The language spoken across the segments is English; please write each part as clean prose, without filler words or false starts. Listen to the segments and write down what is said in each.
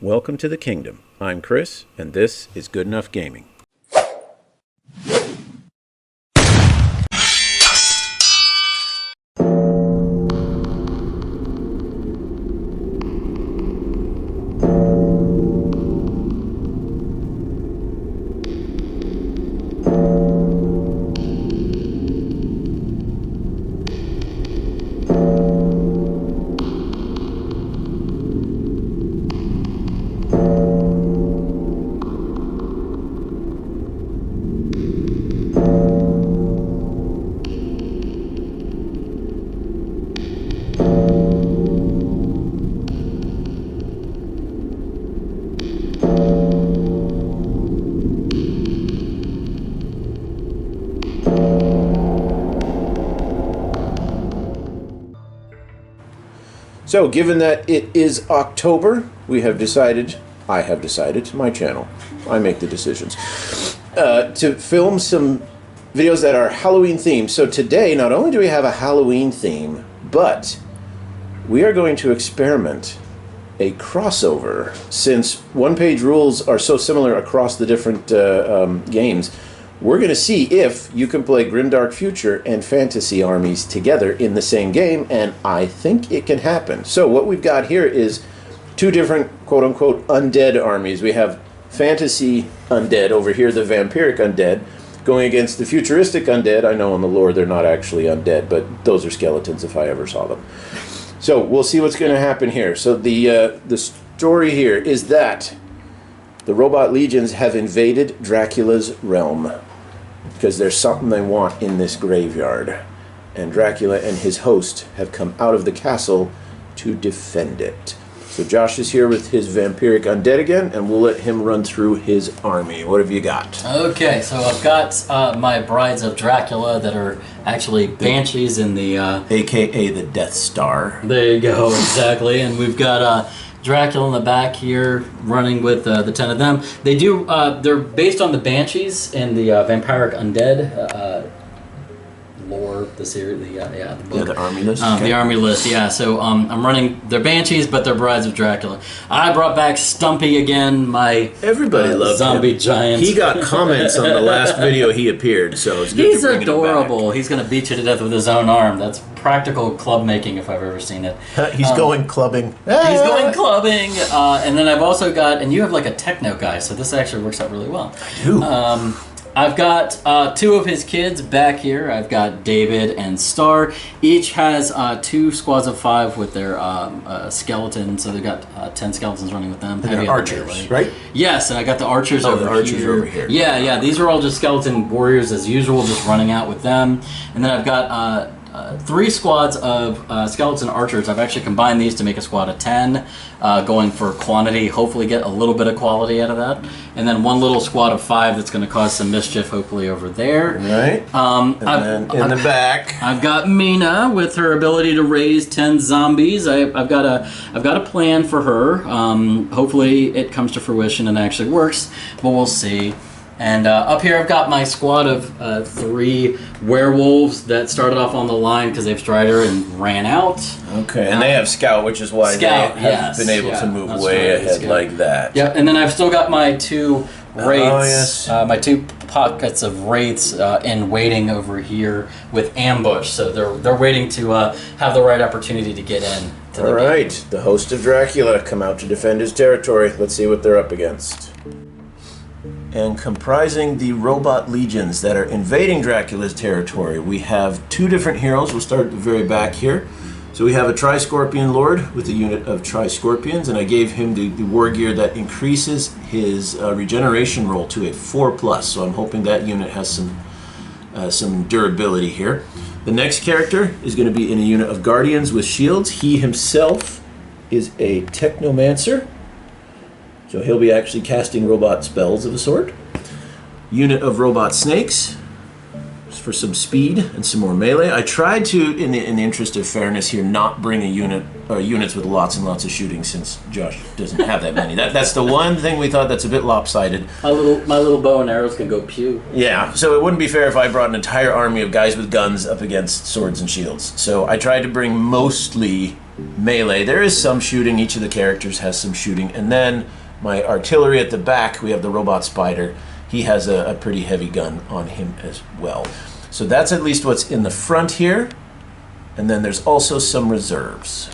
Welcome to the kingdom. I'm Chris, and this is Good Enough Gaming. So, given that it is October, I have decided, my channel, I make the decisions, to film some videos that are Halloween themed. So today, not only do we have a Halloween theme, but we are going to experiment a crossover. Since OnePageRules are so similar across the different games, we're going to see if you can play Grimdark Future and Fantasy armies together in the same game, and I think it can happen. So what we've got here is two different quote-unquote undead armies. We have Fantasy Undead over here, the Vampiric Undead, going against the futuristic Undead. I know in the lore they're not actually undead, but those are skeletons if I ever saw them. So we'll see what's going to happen here. So the story here is that the robot legions have invaded Dracula's realm because there's something they want in this graveyard. And Dracula and his host have come out of the castle to defend it. So Josh is here with his Vampiric Undead again, and we'll let him run through his army. What have you got? Okay, so I've got my Brides of Dracula that are actually Banshees in the... AKA the Death Star. There you go, exactly. And we've got Dracula in the back here running with the 10 of them. They do, they're based on the Banshees and the Vampiric Undead lore, the series, the book. Yeah, the army list. Okay. The army list, yeah. So I'm running, they're Banshees, but they're Brides of Dracula. I brought back Stumpy again, my everybody loves zombie him. Giant. He got comments on the last video he appeared, so it's good. He's to bring adorable. him back. He's gonna beat you to death with his own arm. That's practical club making if I've ever seen it. He's going clubbing. He's going clubbing. And then I've also got, and you have like a techno guy, so this actually works out really well. I do. I've got two of his kids back here. I've got David and Star. Each has two squads of 5 with their skeletons. So they've got 10 skeletons running with them. And they're archers, right? Yes, and I got the archers over here. The archers are over here. Yeah. These are all just skeleton warriors as usual, just running out with them. And then I've got 3 squads of skeleton archers. I've actually combined these to make a squad of 10, going for quantity, hopefully get a little bit of quality out of that. And then 1 little squad of 5 that's going to cause some mischief, hopefully, over there. Right. And then in the back, I've got Mina with her ability to raise 10 zombies. I've got a plan for her. Hopefully it comes to fruition and actually works, but we'll see. And up here I've got my squad of 3 werewolves that started off on the line because they've Strider and ran out. Okay, and they have Scout, which is why they have been able to move way ahead like that. Yep, and then I've still got my 2 wraiths, yes. my 2 pockets of wraiths in waiting over here with ambush. So they're waiting to have the right opportunity to get in. All right, the host of Dracula come out to defend his territory. Let's see what they're up against. And comprising the robot legions that are invading Dracula's territory, we have 2 different heroes. We'll start at the very back here. So we have a Tri-Scorpion Lord with a unit of Tri-Scorpions, and I gave him the war gear that increases his regeneration roll to a 4+. So I'm hoping that unit has some durability here. The next character is going to be in a unit of Guardians with shields. He himself is a Technomancer. So he'll be actually casting robot spells of a sort. Unit of robot snakes for some speed and some more melee. I tried to, in the interest of fairness here, not bring a units with lots and lots of shooting, since Josh doesn't have that many. That's the one thing we thought that's a bit lopsided. My little bow and arrows can go pew. Yeah, so it wouldn't be fair if I brought an entire army of guys with guns up against swords and shields. So I tried to bring mostly melee. There is some shooting. Each of the characters has some shooting. And then my artillery at the back, we have the robot spider. He has a pretty heavy gun on him as well. So that's at least what's in the front here. And then there's also some reserves.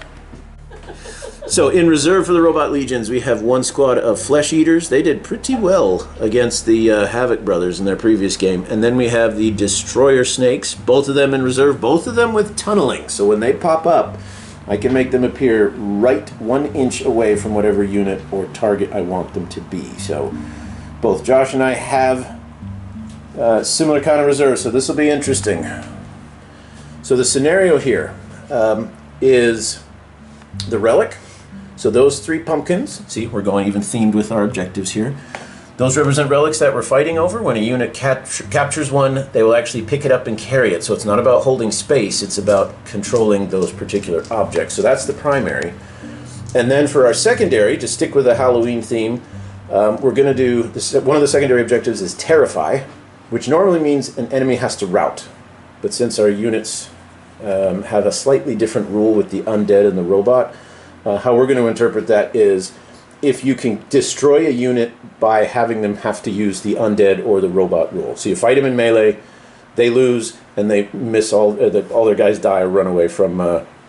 So in reserve for the Robot Legions, we have one squad of Flesh Eaters. They did pretty well against the Havoc brothers in their previous game. And then we have the Destroyer Snakes, both of them in reserve, both of them with tunneling. So when they pop up, I can make them appear right 1 inch away from whatever unit or target I want them to be. So both Josh and I have similar kind of reserves, so this will be interesting. So the scenario here is the Relic. So those 3 pumpkins, see, we're going even themed with our objectives here. Those represent relics that we're fighting over. When a unit captures one, they will actually pick it up and carry it. So it's not about holding space, it's about controlling those particular objects. So that's the primary. And then for our secondary, to stick with the Halloween theme, we're going to do, one of the secondary objectives is Terrify, which normally means an enemy has to rout. But since our units have a slightly different rule with the undead and the robot, how we're going to interpret that is if you can destroy a unit by having them have to use the undead or the robot rule. So you fight them in melee, they lose, and they miss all their guys die or run away from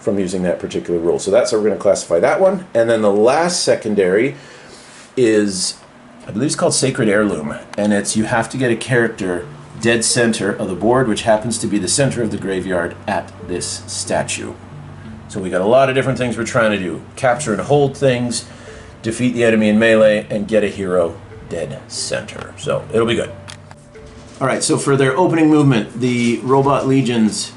using that particular rule. So that's how we're going to classify that one. And then the last secondary is, I believe it's called Sacred Heirloom, and it's you have to get a character dead center of the board, which happens to be the center of the graveyard at this statue. So we got a lot of different things we're trying to do. Capture and hold things, defeat the enemy in melee, and get a hero dead center. So it'll be good. All right, so for their opening movement, the Robot Legions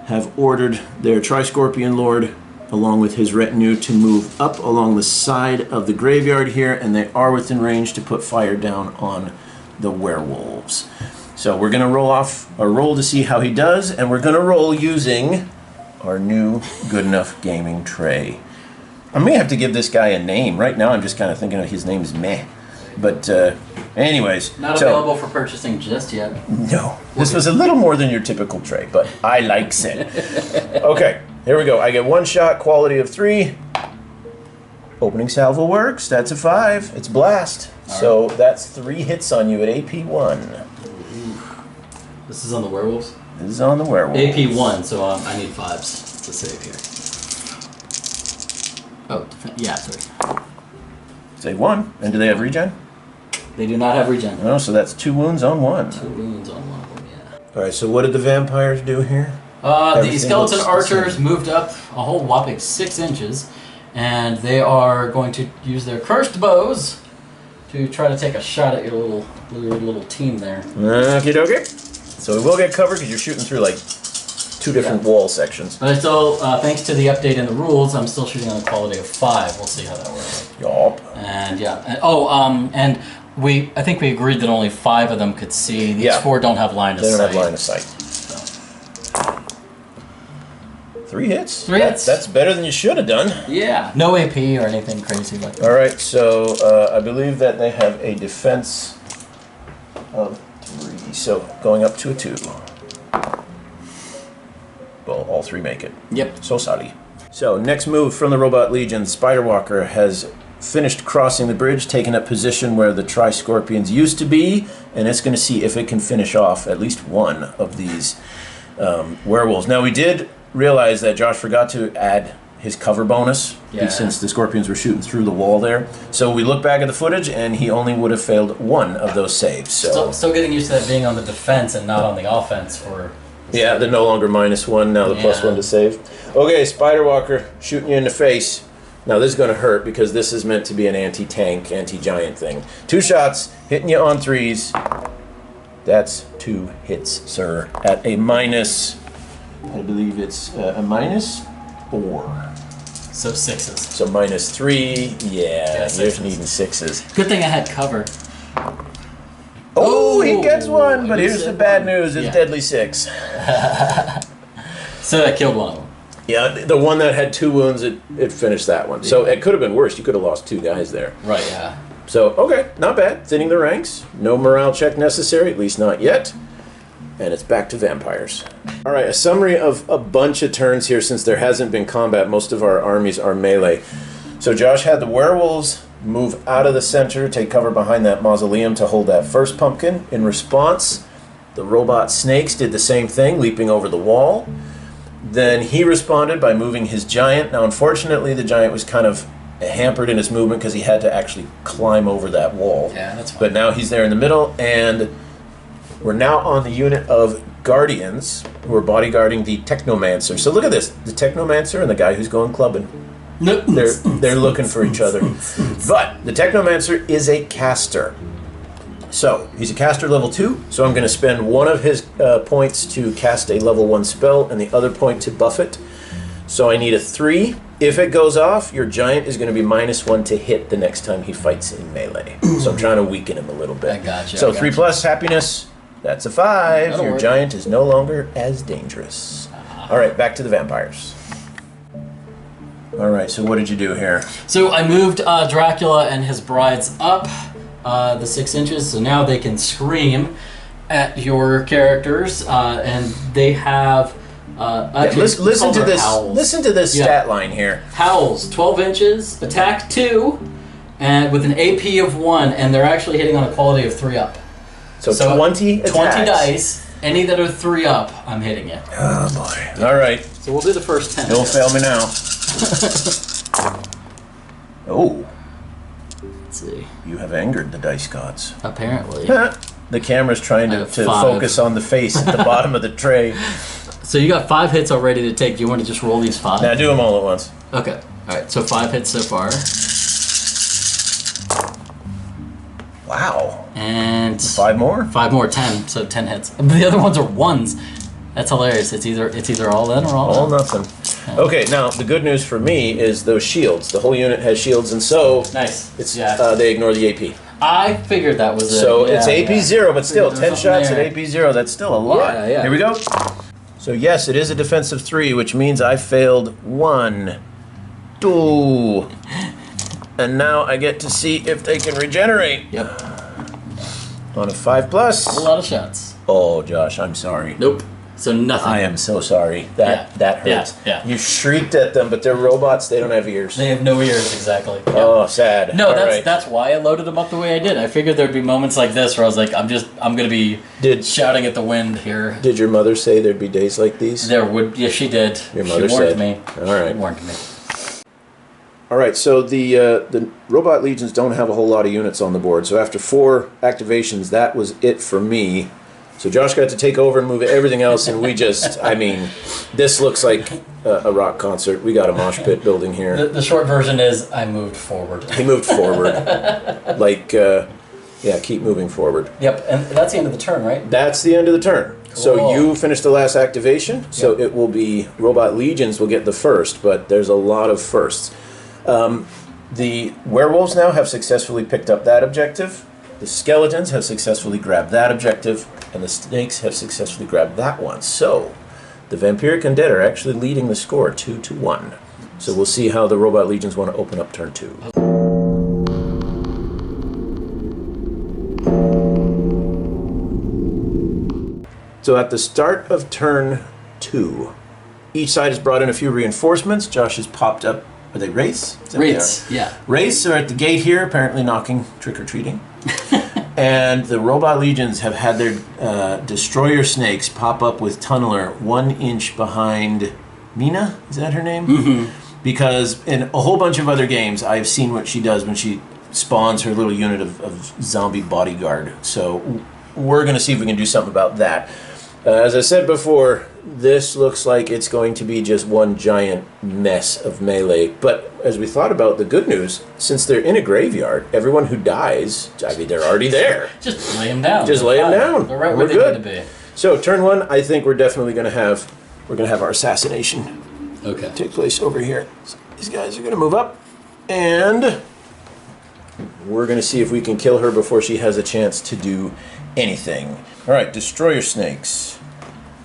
have ordered their Tri-Scorpion Lord along with his retinue to move up along the side of the graveyard here, and they are within range to put fire down on the werewolves. So we're going to roll off a roll to see how he does, and we're going to roll using our new Good Enough Gaming tray. I may have to give this guy a name. Right now I'm just kind of thinking of his name's Meh. But anyways. Not available for purchasing just yet. No. This was a little more than your typical tray, but I likes it. Okay, here we go. I get 1 shot, quality of 3. Opening salvo works. That's a 5. It's blast. So that's 3 hits on you at AP 1. This is on the werewolves? This is on the werewolves. AP 1, so I need 5s to save here. Oh, yeah, 3. Save 1. And do they have regen? They do not have regen. Oh, so that's 2 wounds on 1. 2 wounds on 1 of them, yeah. Alright, so what did the vampires do here? The skeleton archers moved up a whole whopping 6 inches, and they are going to use their cursed bows to try to take a shot at your little team there. Okie dokie. So we will get covered because you're shooting through like 2 different wall sections. But I still, thanks to the update in the rules, I'm still shooting on a quality of 5. We'll see how that works. Yup. And yeah, and I think we agreed that only 5 of them could see. These 4 don't have line of sight. They don't have line of sight. So. 3 hits. 3 hits. That's better than you should have done. Yeah. No AP or anything crazy like that. All right, so I believe that they have a defense of 3. So going up to a 2. Well, all 3 make it. Yep. So sorry. So next move from the Robot Legion, Spider Walker has finished crossing the bridge, taken up position where the Tri-Scorpions used to be, and it's going to see if it can finish off at least one of these werewolves. Now we did realize that Josh forgot to add his cover bonus since the Scorpions were shooting through the wall there. So we look back at the footage, and he only would have failed 1 of those saves. So still getting used to that being on the defense and not on the offense for... Yeah, they're no longer -1, now the +1 to save. Okay, Spider Walker shooting you in the face. Now this is going to hurt because this is meant to be an anti-tank, anti-giant thing. 2 shots, hitting you on 3s. That's 2 hits, sir. At a minus, I believe it's a -4. So 6s. So -3, yeah, you're needing 6s. Good thing I had cover. Oh, he gets 1, but here's the bad news, it's deadly 6. So that killed 1 of them. Yeah, the one that had 2 wounds, it finished that one. So it could have been worse. You could have lost 2 guys there. Right, yeah. So, okay, not bad. Thinning the ranks. No morale check necessary, at least not yet. and it's back to vampires. All right, a summary of a bunch of turns here since there hasn't been combat. Most of our armies are melee. So Josh had the werewolves move out of the center, take cover behind that mausoleum to hold that first pumpkin. In response, the robot snakes did the same thing, leaping over the wall. Then he responded by moving his giant. Now, unfortunately, the giant was kind of hampered in his movement because he had to actually climb over that wall. Yeah, that's fine. But now he's there in the middle, and we're now on the unit of guardians who are bodyguarding the Technomancer. So look at this, the Technomancer and the guy who's going clubbing. They're looking for each other. But the Technomancer is a caster. So he's a caster level 2, so I'm going to spend one of his points to cast a level 1 spell and the other point to buff it. So I need a 3. If it goes off, your giant is going to be -1 to hit the next time he fights in melee. So I'm trying to weaken him a little bit. I gotcha. So 3 plus happiness, that's a 5. That'll Your work. giant is no longer as dangerous. All right, back to the vampires. All right, so what did you do here? So I moved Dracula and his brides up the 6 inches, so now they can scream at your characters, and they have. Listen to this. Howls. Listen to this Yeah. stat line here. Howls, 12 inches, attack 2, and with an AP of 1, and they're actually hitting on a quality of 3 up. So 20 attacks. 20 dice. Any that are 3 up, I'm hitting it. Oh boy. All right. So we'll do the first 10. Don't fail me now. Oh, Let's see. you have angered the dice gods. Apparently. The camera's trying I to have 5. focus on the face at the bottom of the tray. So you got 5 hits already to take. Do you want to just roll these 5? Now do them all at once. Okay. All right. So 5 hits so far, Wow. and 5 more? 5 more, 10. So 10 hits. The other ones are 1s. That's hilarious. It's either all in or all All out. nothing. Okay, now the good news for me is those shields. The whole unit has shields, and so Nice. it's Yeah. they ignore the AP. I figured that was it. So Yeah, it's AP 0, but still, There's 10 something shots there. at AP 0. That's still a lot. Yeah, yeah. Here we go. So yes, it is a defensive 3, which means I failed 1, 2, and now I get to see if they can regenerate. Yep. On a 5 plus. A lot of shots. Oh, Josh, I'm sorry. Nope. So nothing. I am so sorry. That hurts. Yeah. You shrieked at them, but they're robots. They don't have ears. They have no ears, exactly. Yeah. Oh, sad. No, All that's right. that's why I loaded them up the way I did. I figured there'd be moments like this where I was like, I'm gonna be shouting at the wind here. Did your mother say there'd be days like these? There would, yeah, she did. Your mother she warned said. me. All right. She warned me. All right, so the robot legions don't have a whole lot of units on the board. So after 4 activations, that was it for me. So Josh got to take over and move everything else, and we just, I mean, this looks like a rock concert. We got a mosh pit building here. The short version is I moved forward. He moved forward. Like, yeah, keep moving forward. Yep, and that's the end of the turn, right? That's the end of the turn. So Cool. you finished the last activation, so it will be robot legions will get the first, but there's a lot of firsts. The werewolves now have successfully picked up that objective. The skeletons have successfully grabbed that objective, and the snakes have successfully grabbed that one. So the Vampiric Undead are actually leading the score 2-1. So we'll see how the robot legions want to open up turn 2. So at the start of turn 2, each side has brought in a few reinforcements. Josh has popped up. Are they wraiths? Is that what they Wraiths, are? yeah. Wraiths are at the gate here, apparently knocking trick-or-treating. And the robot legions have had their destroyer snakes pop up with tunneler 1 inch behind Mina. Is that her name? Mm-hmm. Because in a whole bunch of other games, I've seen what she does when she spawns her little unit of zombie bodyguard. So we're going to see if we can do something about that. As I said before, this looks like it's going to be just one giant mess of melee. But as we thought about the good news, since they're in a graveyard, everyone who dies, I mean, they're already there. Just lay them down. Just lay them down. They're right We're where they good. need to be. So turn 1, I think we're definitely going to have our assassination Okay. take place over here. So these guys are going to move up, and we're going to see if we can kill her before she has a chance to do anything. All right, destroyer snakes.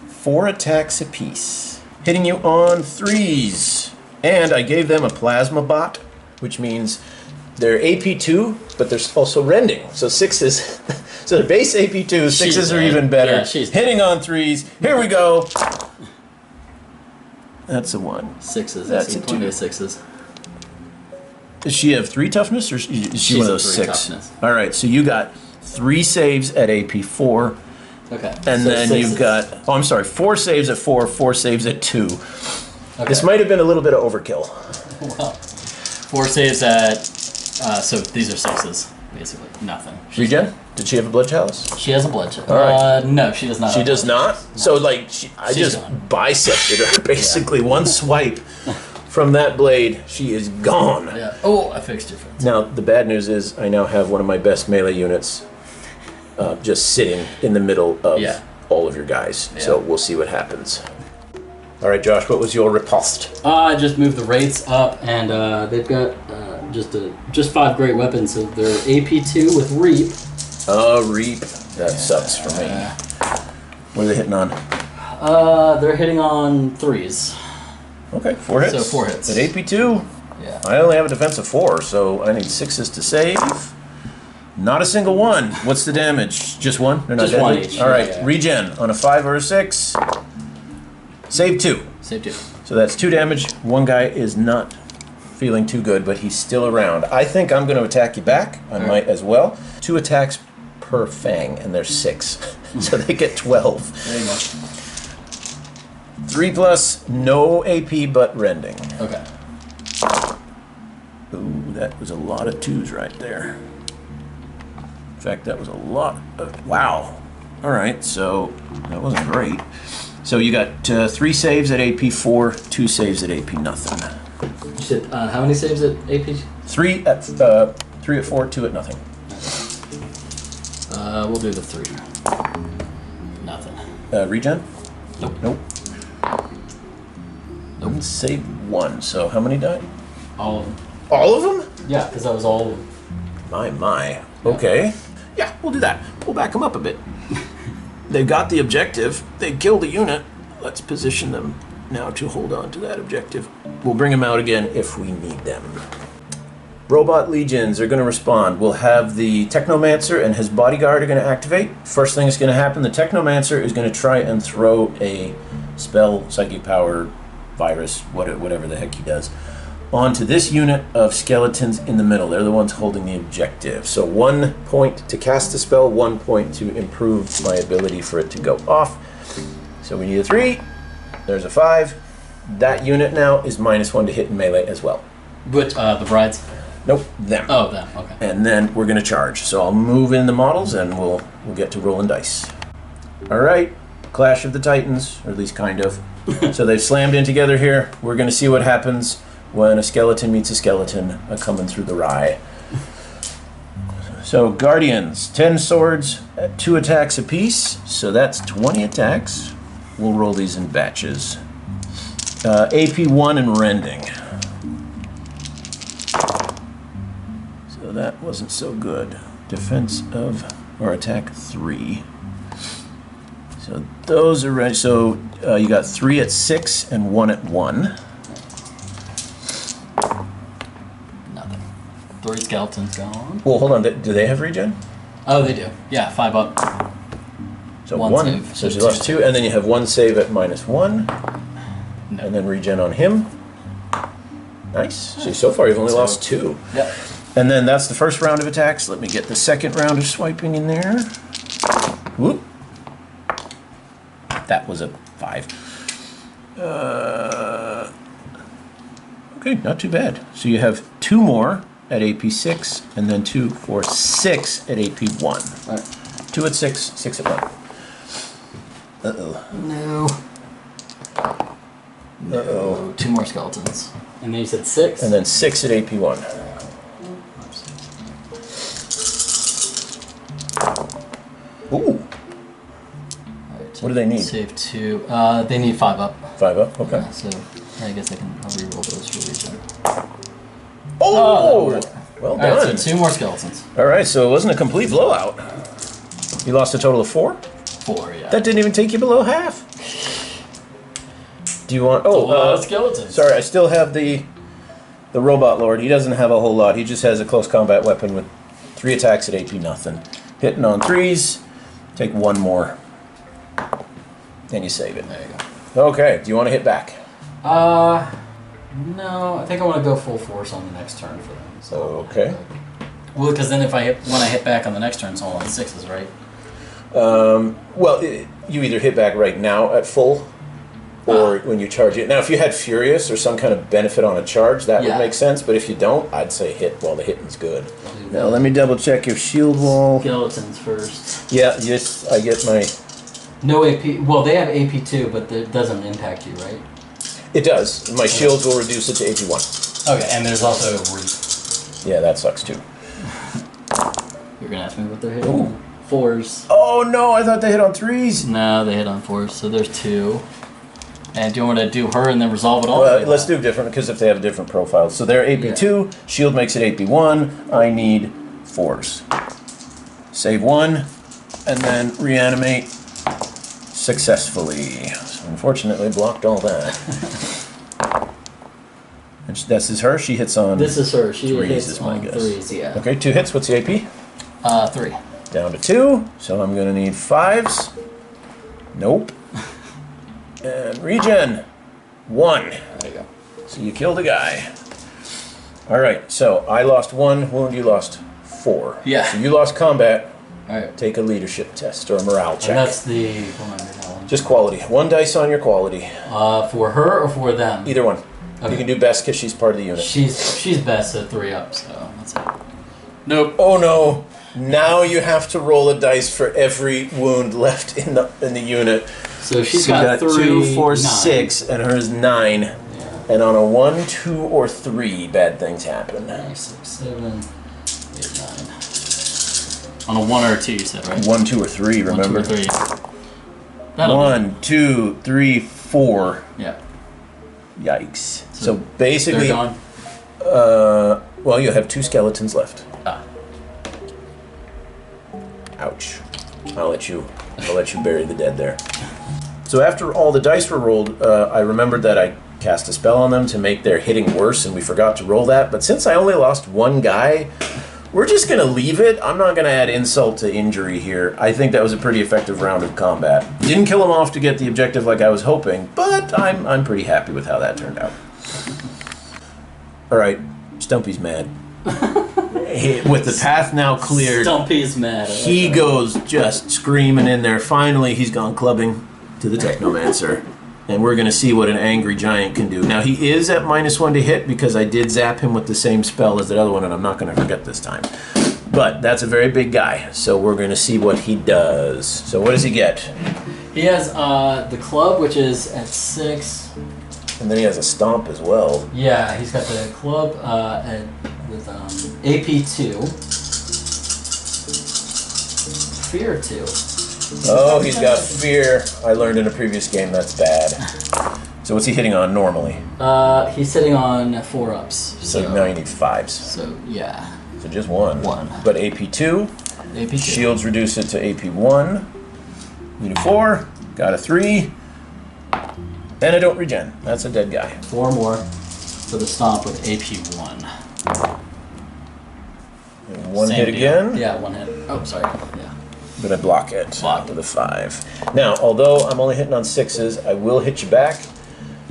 4 attacks apiece, hitting you on 3s. And I gave them a plasma bot, which means they're AP2, but they're also rending. So 6s So the base AP2, sixes are even better. Yeah, she's hitting on threes. Here we go. That's a 1. Sixes. That's I see a plenty 2. of sixes. Does she have 3 toughness, or is she one of those 3 6? toughness. All right, so you got 3 saves at AP4. Okay. And so then sixes. you've got, 4 saves at 4, 4 saves at 2. Okay. This might have been a little bit of overkill. Well, 4 saves at. So these are sixes, basically. Nothing. Regen? Did she have a blood chalice? She has a blood chalice. All right. No, she does not. She have does blood not? chalice. No. So, like, I She's just gone. bisected her, basically. One swipe from that blade, she is gone. Yeah. Oh, I fixed your fence. Now, the bad news is I now have one of my best melee units just sitting in the middle of all of your guys. Yeah. So we'll see what happens. All right, Josh, what was your riposte? I just moved the rates up, and they've got just 5 great weapons. So they're AP2 with Reap. Reap. That sucks for me. What are they hitting on? They're hitting on 3s. Okay, 4 hits. So 4 hits. At AP2, Yeah. I only have a defense of 4, so I need 6s to save. Not a single one. What's the damage? Just 1? They're not Just 1 deadly? each. All right, Yeah. regen on a 5 or a 6. Save 2. Save 2. So that's 2 damage. One guy is not feeling too good, but he's still around. I think I'm going to attack you back. I might as well. 2 attacks per fang, and there's 6. So they get 12. There you go. 3 plus, no AP but rending. Okay. Ooh, that was a lot of 2s right there. In fact, that was a lot of... Wow. All right, so that wasn't great. So you got 3 saves at AP4, 2 saves at AP nothing. You said how many saves at AP? 3 at 4, 2 at nothing. We'll do the 3. Nothing. Regen? Nope. Nope. Nope. Save 1. So how many died? All of them. All of them? Yeah, because that was all of them. My. Okay. Yeah, we'll do that. We'll back them up a bit. They've got the objective. They killed the unit. Let's position them now to hold on to that objective. We'll bring them out again if we need them. Robot legions are going to respond. We'll have the Technomancer and his bodyguard are going to activate. First thing that's going to happen, the Technomancer is going to try and throw a spell, psychic power, virus, whatever the heck he does, onto this unit of skeletons in the middle. They're the ones holding the objective. So 1 point to cast the spell, 1 point to improve my ability for it to go off. So we need a 3. There's a 5. That unit now is -1 to hit in melee as well. But the brides. Nope, them. Oh, them. Okay. And then we're going to charge. So I'll move in the models and we'll get to rolling dice. All right, Clash of the Titans, or at least kind of. So they've slammed in together here. We're going to see what happens when a skeleton meets a skeleton coming through the rye. So Guardians, 10 swords, 2 attacks apiece. So that's 20 attacks. We'll roll these in batches. AP1 and rending. So that wasn't so good. Defense of, or attack 3. So those are ready. So you got 3 at 6 and 1 at 1. Nothing. 3 skeletons gone. Well, hold on. Do they have regen? Oh, they do. Yeah, 5 up. So One 1. save. So she So lost 2, and then you have 1 save at -1, No. and then regen on him. Nice. So far you've only lost 2. Yep. And then that's the first round of attacks. Let me get the second round of swiping in there. Whoop. That was a 5. Okay, not too bad. So you have 2 more at AP6, and then 2, 4, 6 at AP1. All right. 2 at 6, 6 at 1. Uh-oh. No. Uh-oh. 2 more skeletons. And then you said 6? And then 6 at AP1. Ooh, Right, what do they need? Save 2. They need 5 up. 5 up, okay. So I guess I'll re-roll those for regen. Oh! that Well All right, done. so 2 more skeletons. All right, so it wasn't a complete blowout. You lost a total of 4? 4, yeah. That didn't even take you below half. Do you want... a lot of skeletons. Sorry, I still have the Robot Lord. He doesn't have a whole lot. He just has a close combat weapon with 3 attacks at AP nothing. Hitting on 3s. Take 1 more. And you save it. There you go. Okay, do you want to hit back? No, I think I want to go full force on the next turn for them. So Okay. well, because then when I hit back on the next turn, it's all on 6s, right? Well, you either hit back right now at full, or when you charge it. Now, if you had Furious or some kind of benefit on a charge, that would make sense. But if you don't, I'd say hit while the hitting's good. Now, let me double check your shield wall. Skeletons first. Yeah, yes, I get my... No AP. Well, they have AP too, but it doesn't impact you, right? It does. My shields will reduce it to AP1. Okay, and there's also Reap. Yeah, that sucks too. You're gonna ask me what they're hitting. Ooh. 4s. Oh no, I thought they hit on 3s. No, they hit on 4s, so there's 2. And do you want to do her and then resolve it all? Well, let's do different, because if they have a different profile. So they're AP2, shield makes it AP1, I need 4s. Save 1, and then reanimate successfully. So unfortunately, blocked all that. And this is her, she hits on... This is her, she 3s hits is my on guess. 3s, yeah. Okay, 2 hits, what's the AP? 3. Down to 2, so I'm gonna need 5s. Nope. And regen. 1. There you go. So you killed a guy. Alright, so I lost 1 wound, you lost 4. Yeah. So you lost combat. Alright. Take a leadership test or a morale check. And that's the... Hold on, that one. Just quality. 1 dice on your quality. For her or for them? Either one. Okay. You can do best because she's part of the unit. She's best at 3 up, so that's it. Nope. Oh no! Now you have to roll a dice for every wound left in the unit. So she's So you got 3, 2, 4, 9. 6, and hers 9. Yeah. And on a 1, 2, or 3, bad things happen. 5, 6, 7, 8, 9. On a 1 or a 2, you said, right? 1, 2, or 3, remember? 1, 2, or 3. That'll 1, 2, 3, 4. Yeah. Yikes. So basically, they're gone. well, you have 2 skeletons left. Ah. Ouch. I'll let you bury the dead there. So after all the dice were rolled, I remembered that I cast a spell on them to make their hitting worse, and we forgot to roll that. But since I only lost 1 guy, we're just going to leave it. I'm not going to add insult to injury here. I think that was a pretty effective round of combat. Didn't kill him off to get the objective like I was hoping, but I'm pretty happy with how that turned out. All right, Stumpy's mad. With the path now cleared, Stumpy's mad. he goes just screaming in there. Finally, he's gone clubbing to the Technomancer. And we're going to see what an angry giant can do. Now, he is at -1 to hit because I did zap him with the same spell as the other one, and I'm not going to forget this time. But that's a very big guy, so we're going to see what he does. So what does he get? He has the club, which is at 6. And then he has a stomp as well. Yeah, he's got the club with AP2. Fear 2. Oh, he's got fear. I learned in a previous game that's bad. So what's he hitting on normally? He's sitting on 4 ups. So now you need 5s. So, yeah. So just 1. 1. But AP2. AP2. Shields reduce it to AP1. Need a 4. Got a 3. And I don't regen. That's a dead guy. 4 more for the stomp with AP1. And 1 Same hit deal. again. Yeah, 1 hit. Oh, sorry. Yeah. But I block it Block. with a 5. Now, although I'm only hitting on 6s, I will hit you back.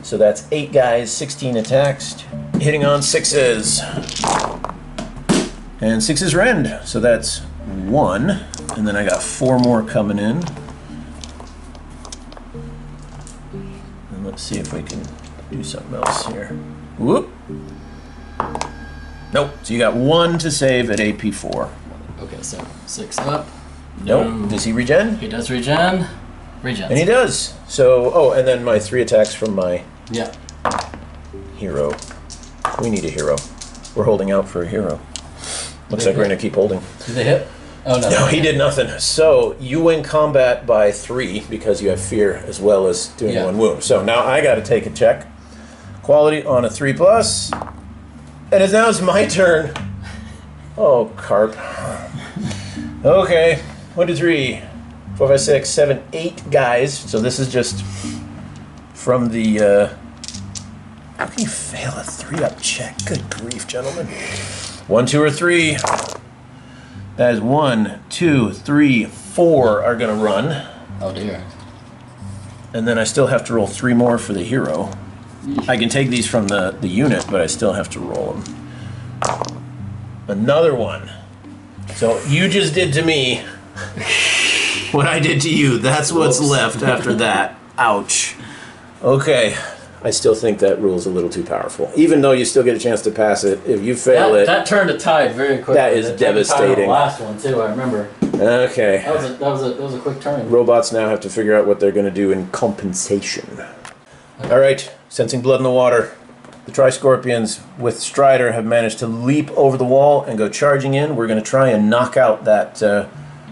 So that's 8 guys, 16 attacks, hitting on 6s. And 6s rend. So that's 1. And then I got 4 more coming in. And let's see if we can do something else here. Whoop. Nope. So you got 1 to save at AP4. Okay, so 6 up. Nope. Does he regen? He does regen. Regen. And he does. So, oh, and then my 3 attacks from my hero. We need a hero. We're holding out for a hero. Looks like we're going to keep holding. Did they hit? Oh, no. No, he did nothing. So, you win combat by 3 because you have fear as well as doing 1 wound. So, now I got to take a check. Quality on a 3+. And now it's my turn. Oh, carp. Okay. 1, 2, 3, 4, 5, 6, 7, 8 guys. So this is just from the... how can you fail a 3-up check? Good grief, gentlemen. 1, 2, or 3. That is 1, 2, 3, 4 are going to run. Oh dear. And then I still have to roll 3 more for the hero. I can take these from the unit, but I still have to roll them. Another one. So you just did to me what I did to you. That's what's left after that. Ouch. Okay. I still think that rule is a little too powerful. Even though you still get a chance to pass it, if you fail that turned a tide very quickly. That is devastating. The last one too, I remember. Okay. That was a quick turn. Robots now have to figure out what they're going to do in compensation. All right, sensing blood in the water. The Tri-Scorpions with Strider have managed to leap over the wall and go charging in. We're going to try and knock out that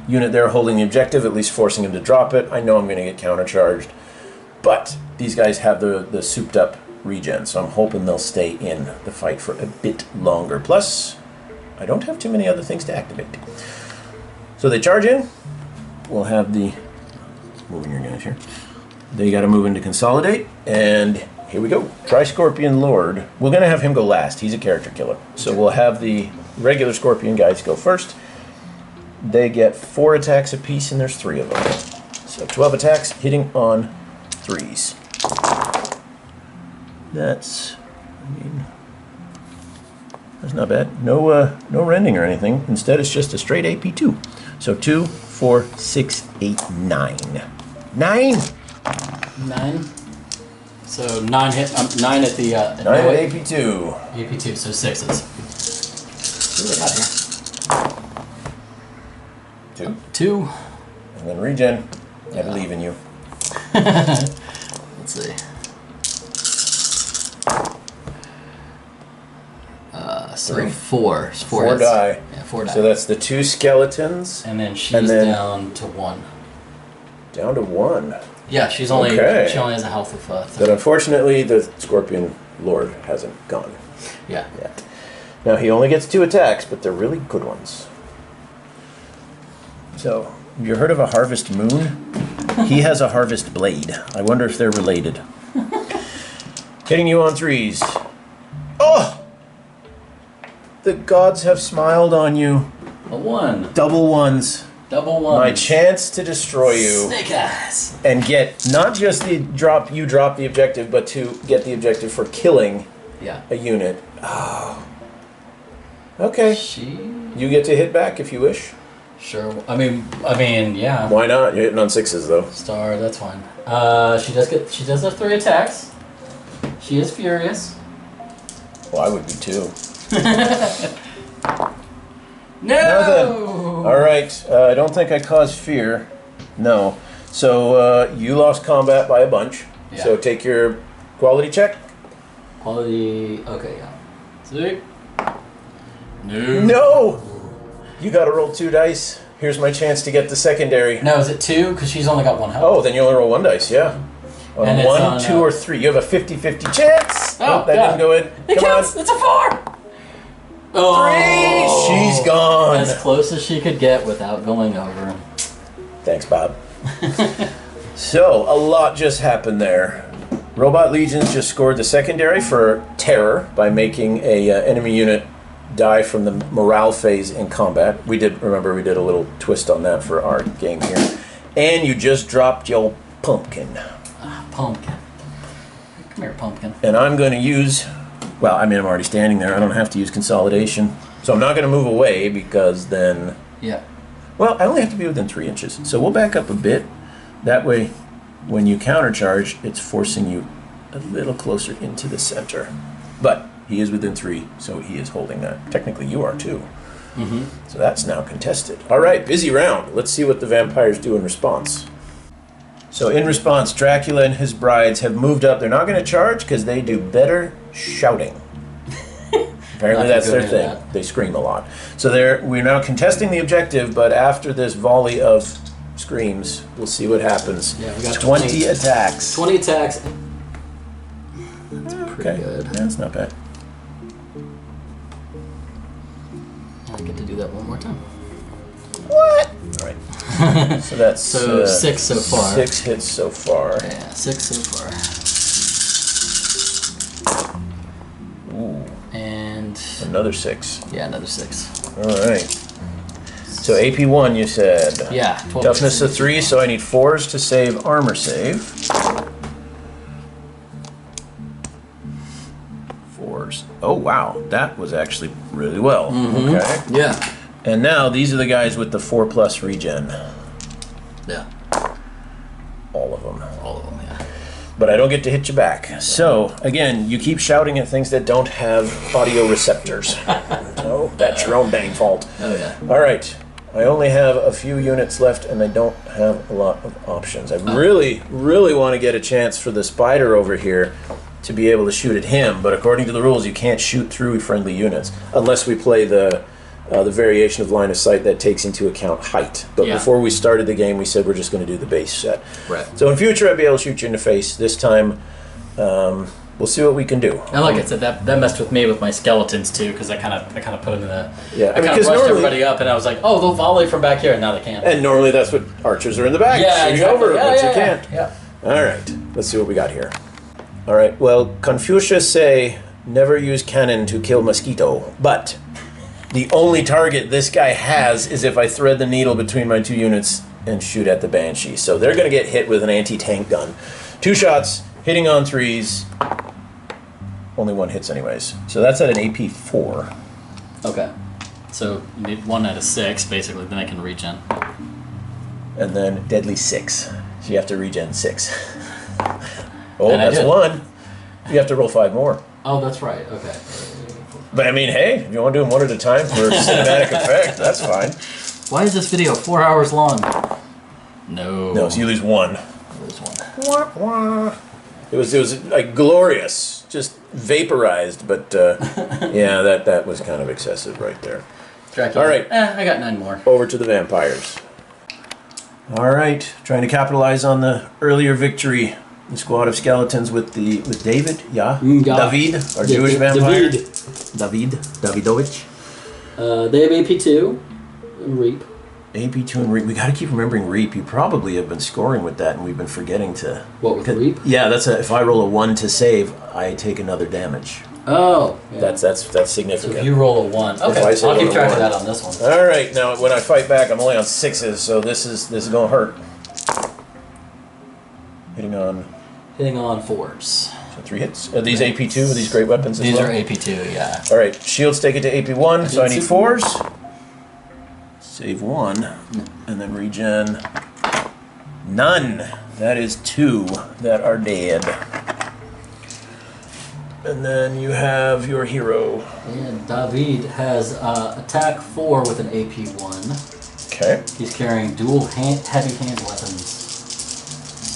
unit there holding the objective, at least forcing him to drop it. I know I'm going to get countercharged. But these guys have the souped up regen, so I'm hoping they'll stay in the fight for a bit longer. Plus, I don't have too many other things to activate. So they charge in. We'll have the... Moving your guys here. They got to move into consolidate, and here we go. Tri-Scorpion Lord. We're going to have him go last. He's a character killer. So we'll have the regular Scorpion guys go first. They get 4 attacks apiece, and there's 3 of them. So 12 attacks, hitting on 3s. That's not bad. No rending or anything. Instead, it's just a straight AP2. So 2, 4, 6, 8, 9. 9! 9. So 9 hit. 9 at the. 9 at AP2. AP2. So 6s. See what I got here. 2. And then regen. I believe in you. Let's see. So 4. 4 die. Yeah, 4 die. So that's the 2 skeletons. And then she's down to 1. Down to 1. Yeah, she only has a health of 3. But unfortunately, the Scorpion Lord hasn't gone. Yeah. Yet. Now he only gets 2 attacks, but they're really good ones. So, have you heard of a Harvest Moon? He has a Harvest Blade. I wonder if they're related. Hitting you on 3s. Oh! The gods have smiled on you. A 1. Double 1s. Double 1. My chance to destroy you. Snake eyes. And get not just the drop the objective, but to get the objective for killing a unit. Oh. Okay. You get to hit back if you wish. Sure. I mean, yeah. Why not? You're hitting on 6s though. Star, that's fine. She does have 3 attacks. She is furious. Well, I would be too. No! Alright, I don't think I caused fear. No. So, you lost combat by a bunch. Yeah. So take your quality check. Quality... Okay, yeah. See? No! You gotta roll 2 dice. Here's my chance to get the secondary. No, is it 2? Because she's only got 1 health. Oh, then you only roll 1 dice, yeah. On 1, 2, or 3. You have a 50-50 chance! Oh, that didn't go in. It counts! It's a 4! Oh, 3! She's gone! As close as she could get without going over. Thanks, Bob. So, a lot just happened there. Robot Legions just scored the secondary for terror by making a enemy unit die from the morale phase in combat. Remember we did a little twist on that for our game here. And you just dropped your pumpkin. Pumpkin. Come here, pumpkin. And I'm going to use... Well, I mean, I'm already standing there. I don't have to use consolidation. So I'm not going to move away because then... Yeah. Well, I only have to be within 3 inches. So we'll back up a bit. That way, when you countercharge, it's forcing you a little closer into the center. But he is within 3, so he is holding that. Technically, you are too. Mm-hmm. So that's now contested. All right, busy round. Let's see what the vampires do in response. So in response, Dracula and his brides have moved up. They're not going to charge because they do better shouting. Apparently that's their thing. They scream a lot. So we're now contesting the objective, but after this volley of screams, we'll see what happens. Yeah, we got 20 attacks. 20 attacks. That's pretty good. Yeah, that's not bad. I get to do that one more time. What? All right. So that's 6 so far. 6 hits so far. Yeah, 6 so far. Ooh. And another 6. Yeah, another 6. All right. So AP1, you said. Yeah. 12 Toughness of 3, so I need 4s to save armor save. 4s. Oh wow, that was actually really well. Okay. Yeah. And now these are the guys with the 4+ regen. Yeah. All of them. All of them, yeah. But I don't get to hit you back. So, again, you keep shouting at things that don't have audio receptors. Oh, that's your own dang fault. Oh, yeah. All right. I only have a few units left, and I don't have a lot of options. I really, really want to get a chance for the spider over here to be able to shoot at him, but according to the rules, you can't shoot through friendly units unless we play the variation of line of sight that takes into account height. But before we started the game, we said we're just going to do the base set. Right. So in future, I'll be able to shoot you in the face. This time, we'll see what we can do. And like I said, that messed with me with my skeletons too, because I kind of put them in the. Yeah, I kind of rushed everybody up, and I was like, oh, they'll volley from back here, and now they can't. And normally that's what archers are in the back, shooting over, but you can't. Yeah. All right, let's see what we got here. All right, well, Confucius say never use cannon to kill mosquito, but the only target this guy has is if I thread the needle between my 2 units and shoot at the Banshee. So they're going to get hit with an anti-tank gun. 2 shots, hitting on 3s. Only 1 hits anyways. So that's at an AP 4. Okay. So you need 1 out of 6, basically, then I can regen. And then deadly 6. So you have to regen 6. Oh, And that's 1. You have to roll 5 more. Oh, that's right. Okay. But I mean, hey, if you want to do them 1 at a time for cinematic effect, that's fine. Why is this video 4 hours long? No. No, so you lose 1. I lose 1. Wah, wah. It was like glorious, just vaporized, but yeah, that was kind of excessive right there. Dracula. All right. I got 9 more. Over to the vampires. All right, trying to capitalize on the earlier victory. The squad of skeletons with David, Yeah. David, our Jewish vampire. Davidovich. They have AP2 and Reap. AP2 and Reap. We got to keep remembering Reap. You probably have been scoring with that, and we've been forgetting to. What with Reap? Yeah, if I roll a 1 to save, I take another damage. Oh. Yeah. That's significant. So if you roll a 1, okay, I'll keep track of that on this one. All right, now when I fight back, I'm only on 6s, so this is gonna hurt. Hitting on 4s. So 3 hits. Are these AP2? Are these great weapons as These well? are AP2, yeah. All right, shields take it to AP1, so I need 4s. Save 1, and then regen. None. That is 2 that are dead. And then you have your hero. And David has attack 4 with an AP1. Okay. He's carrying dual heavy hand weapons.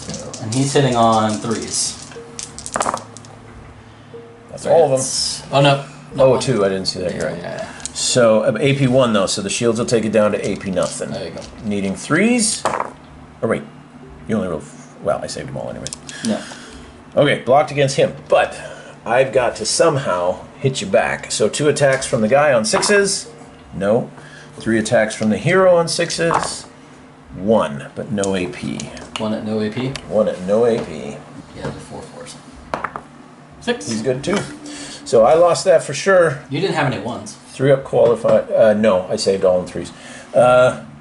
So, and he's hitting on 3s. That's all of them. Oh, no. Oh, 2. I didn't see that. You're right, yeah. So AP1 though, so the shields will take it down to AP nothing. There you go. Needing 3s. Oh wait, you only rolled. Well, I saved them all anyways. No. Okay, blocked against him, but I've got to somehow hit you back. So 2 attacks from the guy on 6s. No. 3 attacks from the hero on 6s. 1, but no AP. 1 at no AP? 1 at no AP. Yeah, the 4 4s. 6. He's good too. So I lost that for sure. You didn't have any 1s. 3 up qualified. No, I saved all in 3s.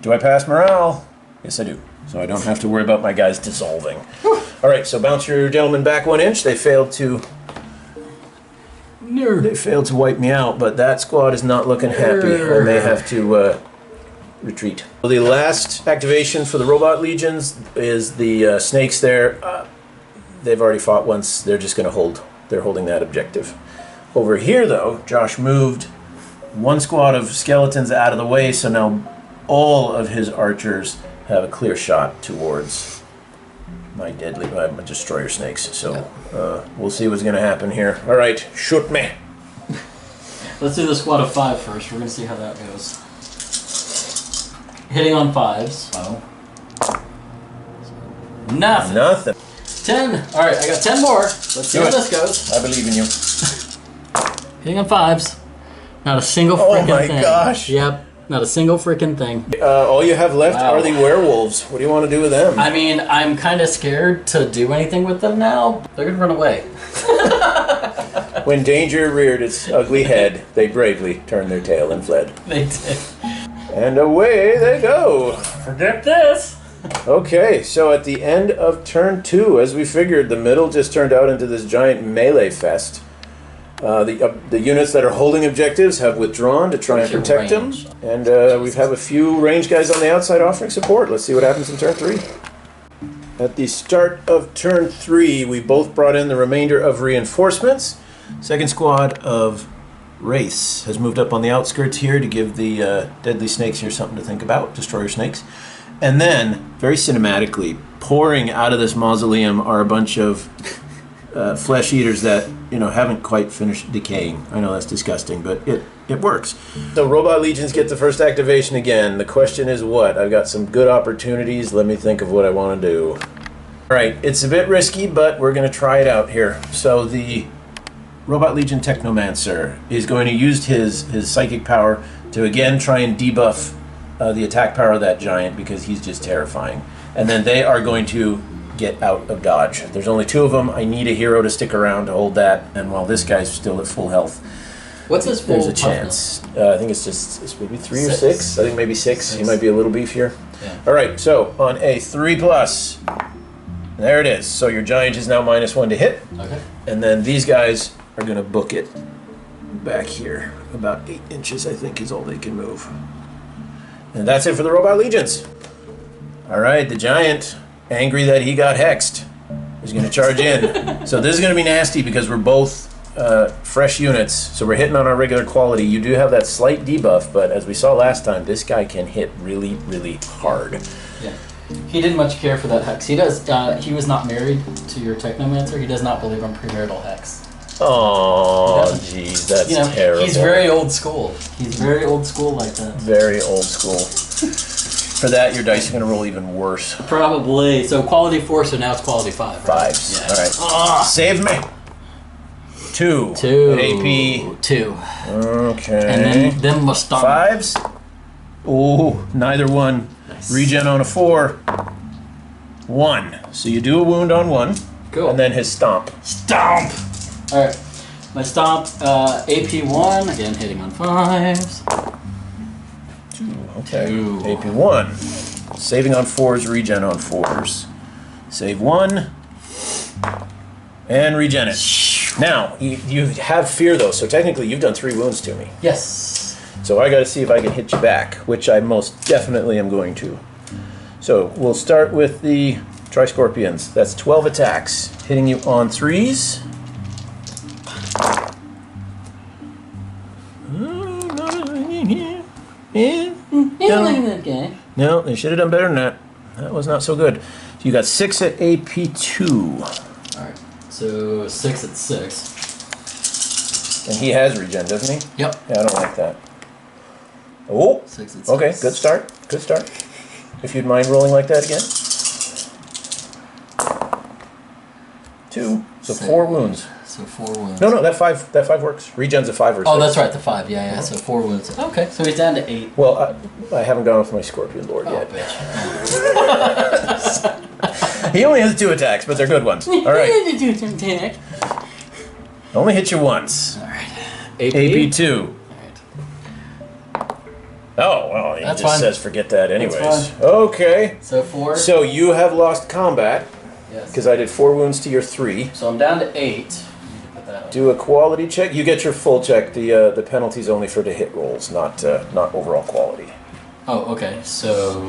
Do I pass morale? Yes, I do. So I don't have to worry about my guys dissolving. All right, so bounce your gentlemen back 1 inch. They failed to wipe me out, but that squad is not looking happy. I may have to retreat. Well, the last activation for the robot legions is the snakes there. They've already fought once. They're just going to hold. They're holding that objective. Over here, though, Josh moved 1 squad of skeletons out of the way, so now all of his archers have a clear shot towards my destroyer snakes. So we'll see what's going to happen here. All right, shoot me. Let's do the squad of 5 first. We're going to see how that goes. Hitting on 5s. Oh. Nothing. Nothing. 10. All right, I got 10 more. Let's see how this goes. I believe in you. Hitting on 5s. Not a single freaking thing. Oh my gosh. Yep. Not a single freaking thing. All you have left are the werewolves. What do you want to do with them? I mean, I'm kind of scared to do anything with them now. They're going to run away. When danger reared its ugly head, they bravely turned their tail and fled. They did. And away they go. Predict this. Okay, so at the end of turn 2, as we figured, the middle just turned out into this giant melee fest. The units that are holding objectives have withdrawn to try and protect them. And we have a few range guys on the outside offering support. Let's see what happens in turn 3. At the start of turn 3, we both brought in the remainder of reinforcements. Second squad of Wraiths has moved up on the outskirts here to give the deadly snakes here something to think about. Destroyer snakes. And then, very cinematically, pouring out of this mausoleum are a bunch of flesh eaters that, you know, haven't quite finished decaying. I know that's disgusting, but it works. So Robot Legions get the first activation again. The question is what? I've got some good opportunities. Let me think of what I want to do. All right, it's a bit risky, but we're going to try it out here. So the Robot Legion Technomancer is going to use his psychic power to again try and debuff the attack power of that giant because he's just terrifying. And then they are going to get out of dodge. There's only 2 of them. I need a hero to stick around to hold that. And while this guy's still at full health, what's his full there's a chance. I think it's maybe 3 or 6. I think maybe 6. He might be a little beefier. Yeah. All right, so on a 3+, there it is. So your giant is now -1 to hit. Okay. And then these guys are going to book it back here. About 8 inches, I think, is all they can move. And that's it for the Robot Legions. All right, the giant, angry that he got hexed, is going to charge in. So this is going to be nasty because we're both fresh units. So we're hitting on our regular quality. You do have that slight debuff, but as we saw last time, this guy can hit really, really hard. Yeah. He didn't much care for that hex. He does. He was not married to your Technomancer. He does not believe in premarital hex. Oh, jeez, that's terrible. He's very old school. He's very old school like that. Very old school. For that, your dice are going to roll even worse. Probably. So quality 4, so now it's quality 5. Right? 5s. Yeah. All right. Save me. 2. 2. AP. 2. Okay. And then must stop. 5s. Oh, neither one. Nice. Regen on a 4. 1. So you do a wound on 1. Cool. And then his stomp. Stomp! Alright. My stomp, AP 1, again hitting on 5s. 2. Okay. 2. AP 1. Saving on 4s, regen on 4s. Save 1. And regen it. Now, you have fear though, so technically you've done 3 wounds to me. Yes. So I gotta see if I can hit you back, which I most definitely am going to. So we'll start with the Tri-Scorpions. That's 12 attacks, hitting you on 3s. No, they should have done better than that. That was not so good. So you got 6 at AP2. Alright, so 6 at 6. And he has regen, doesn't he? Yep. Yeah, I don't like that. Oh, 6 at 6. okay, good start. Good start. If you'd mind rolling like that again. 2, so 4 wounds. So 4 wounds. No, that 5 works. Regen's a 5 or 6. Oh, that's right, the 5. Yeah, so 4 wounds. Okay, so he's down to 8. Well, I haven't gone with my Scorpion Lord yet. Bitch. He only has 2 attacks, but they're good ones. All right. Only hit you once. Alright. AP2. Oh, well, he That's just fine. says forget that anyways. That's Okay. So 4. So you have lost combat, Yes. because I did 4 wounds to your 3. So I'm down to 8. You need to put that on. Do a quality check. You get your full check. The penalty's only for the hit rolls, not overall quality. Oh, okay. So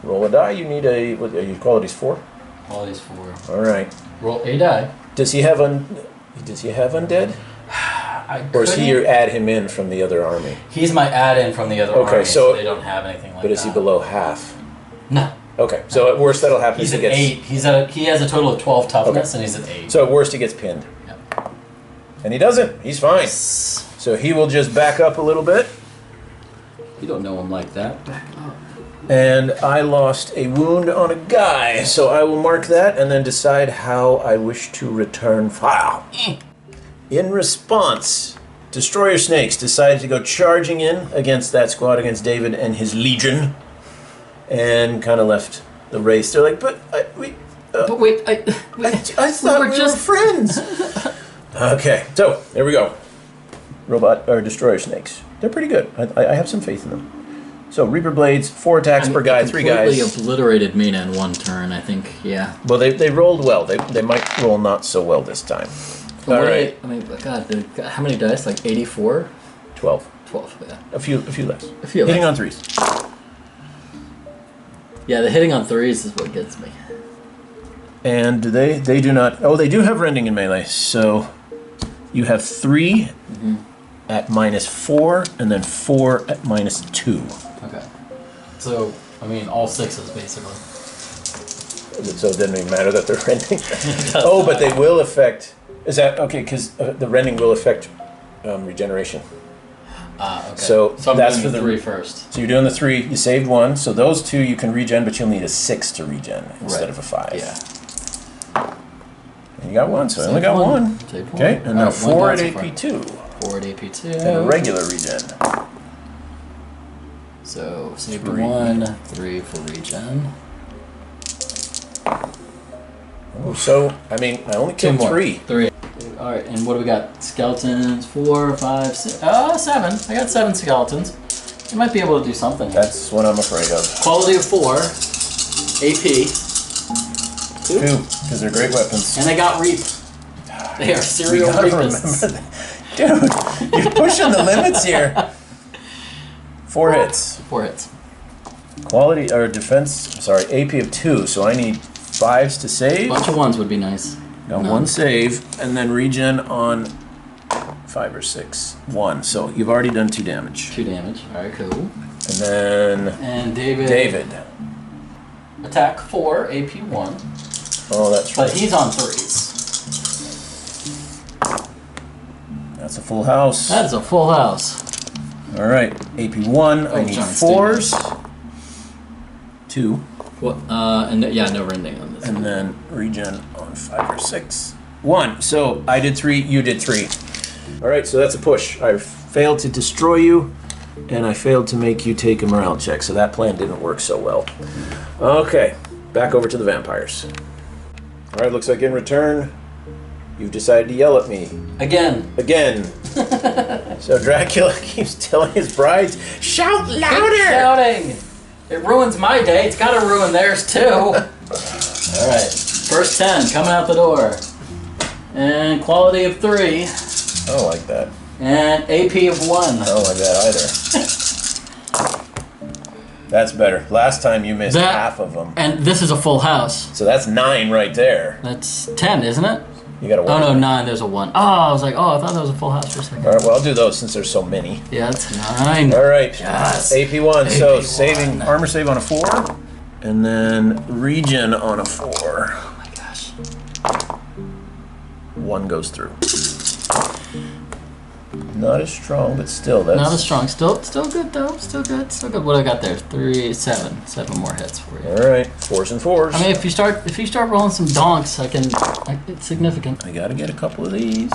Roll a die. You need your quality's 4. quality's 4. All right. Roll a die. Does he have undead? Or is he couldn't- you add him in from the other army? He's my add-in from the other Okay, army, so- they don't have anything like that. But is he below half? No. Okay, so at worst that'll happen He's if at he gets 8. He has a total of 12 toughness, Okay. and he's at 8. So at worst he gets pinned. Yep. And he doesn't. He's fine. So he will just back up a little bit. You don't know him like that. Back up. And I lost a wound on a guy, so I will mark that and then decide how I wish to return fire. In response, Destroyer Snakes decided to go charging in against that squad, against David and his legion, and kind of left the race. They're like, but wait, I thought we were friends. Okay, so there we go. Robot or Destroyer Snakes. They're pretty good. I have some faith in them. So Reaper Blades, 4 attacks per guy, 3 guys. Completely obliterated Mina in one turn, I think. Yeah. Well, they rolled well. They might roll not so well this time. All right. I mean, God, how many dice? Like 84? 12. 12, yeah. A few less. A few Hitting less. on 3s. Yeah, the hitting on 3s is what gets me. And do they do not... Oh, they do have rending in melee. So you have 3 at -4, and then 4 at -2. Okay. So, I mean, all 6s, basically. So it doesn't even matter that they're rending. Oh, but they will affect... Is that... Okay, because the rending will affect regeneration. Okay. So I'm that's doing for the the 3 first. So you're doing the 3. You saved 1. So those 2 you can regen, but you'll need a 6 to regen instead of a 5. Yeah. And you got 1, so I only Saved got 1. Saved Okay, one. and now Alright, 4 at one down so AP2. 4 at AP2. And a regular regen. So, saved 3. 1, 3 for regen. Oh, so, I mean, I only killed 3. 3. Alright, and what do we got? Skeletons, 4, 5, 6. 7. I got 7 skeletons. You might be able to do something here. That's what I'm afraid of. Quality of 4. AP. 2. 2, because they're great weapons. And they got reap. They are serial We gotta rapists. remember that. Dude, you're pushing the limits here. 4 hits. 4 hits. Quality, or defense, sorry, AP of 2, so I need 5s to save. Bunch of 1s would be nice. Got 1 save, and then regen on 5 or 6. 1, so you've already done 2 damage. 2 damage. Alright, cool. And then... And David. Attack 4, AP 1. Oh, that's right. But he's on 3s. That's a full house. That is a full house. All right, AP 1. I need John 4s. 2. What? And yeah, no rending on this. And then regen on 5 or 6. 1. So I did 3, you did 3. All right, so that's a push. I failed to destroy you, and I failed to make you take a morale check, so that plan didn't work so well. Okay, back over to the vampires. All right, looks like in return, you've decided to yell at me. Again. So Dracula keeps telling his brides, shout louder! Keep shouting! It ruins my day. It's got to ruin theirs too. All right. First 10 coming out the door. And quality of 3. I don't like that. And AP of 1. I don't like that either. That's better. Last time you missed half of them. And this is a full house. So that's 9 right there. That's 10, isn't it? You got a 1. Oh no, 9. There's a 1. Oh, I was like, oh, I thought that was a full house for a second. All right, well, I'll do those since there's so many. Yeah, it's 9. All right. Yes. AP1. So AP1. saving armor save on a 4, and then regen on a 4. Oh my gosh. 1 goes through. Not as strong, but still, that's Not as strong. Still good though. Still good. Still good. What do I got there? 3, 7. 7 more hits for you. all right. 4s and 4s. I mean, if you start rolling some donks, it's significant. I gotta get a couple of these.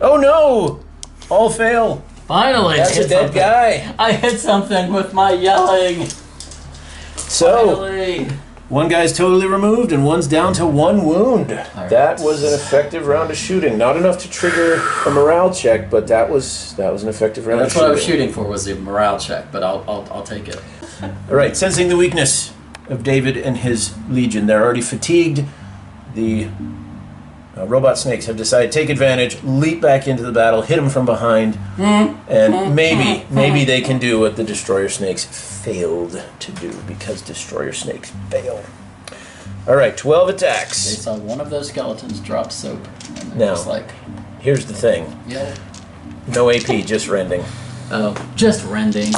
Oh no! All fail. Finally, That's a dead guy. I hit something with my yelling. So, Finally. 1 guy's totally removed, and 1's down to 1 wound. right. That was an effective round of shooting. Not enough to trigger a morale check, but that was an effective round That's of shooting. what I was shooting for, was the morale check, but I'll take it. All right, sensing the weakness of David and his legion, they're already fatigued. The robot snakes have decided to take advantage, leap back into the battle, hit them from behind, and maybe they can do what the destroyer snakes failed to do, because destroyer snakes fail. All right, 12 They attacks. saw one of those skeletons drop soap, and they're Now. just like, Here's the thing. yeah. No AP, just rending. Oh, just rending.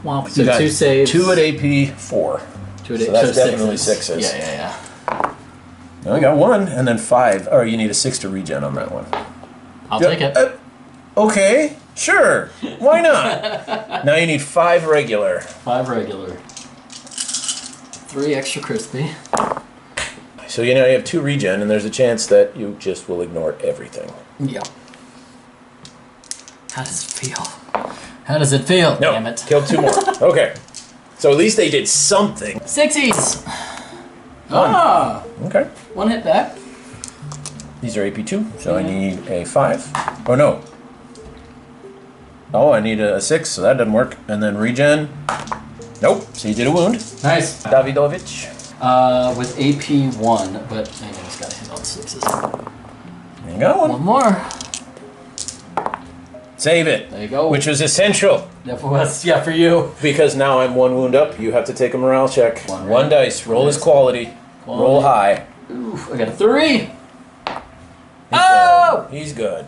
Well, so You got 2 saves. 2 at AP, 4. 2 at So that's definitely 6s. Yeah. I only got 1, and then 5. Oh, you need a 6 to regen on that one. I'll take it. Okay, sure. Why not? Now you need 5 regular. 5 regular. 3 extra crispy. So you have 2 regen, and there's a chance that you just will ignore everything. Yeah. How does it feel? How does it feel? No, Damn it. killed 2 more. Okay. So at least they did something. 6s! 1. Ah! Okay. 1 hit back. These are AP2, so I need a 5. Oh no. Oh, I need a 6, so that doesn't work. And then regen. Nope. So you did a wound. Nice. Davidovich. With AP 1, but I just gotta hit all the 6s. There you go. One more. Save it. There you go. Which was essential. That was, yeah, for you. Because now I'm 1 wound up. You have to take a morale check. One dice. Roll his quality. Roll high. Oof, I got a 3. He's good.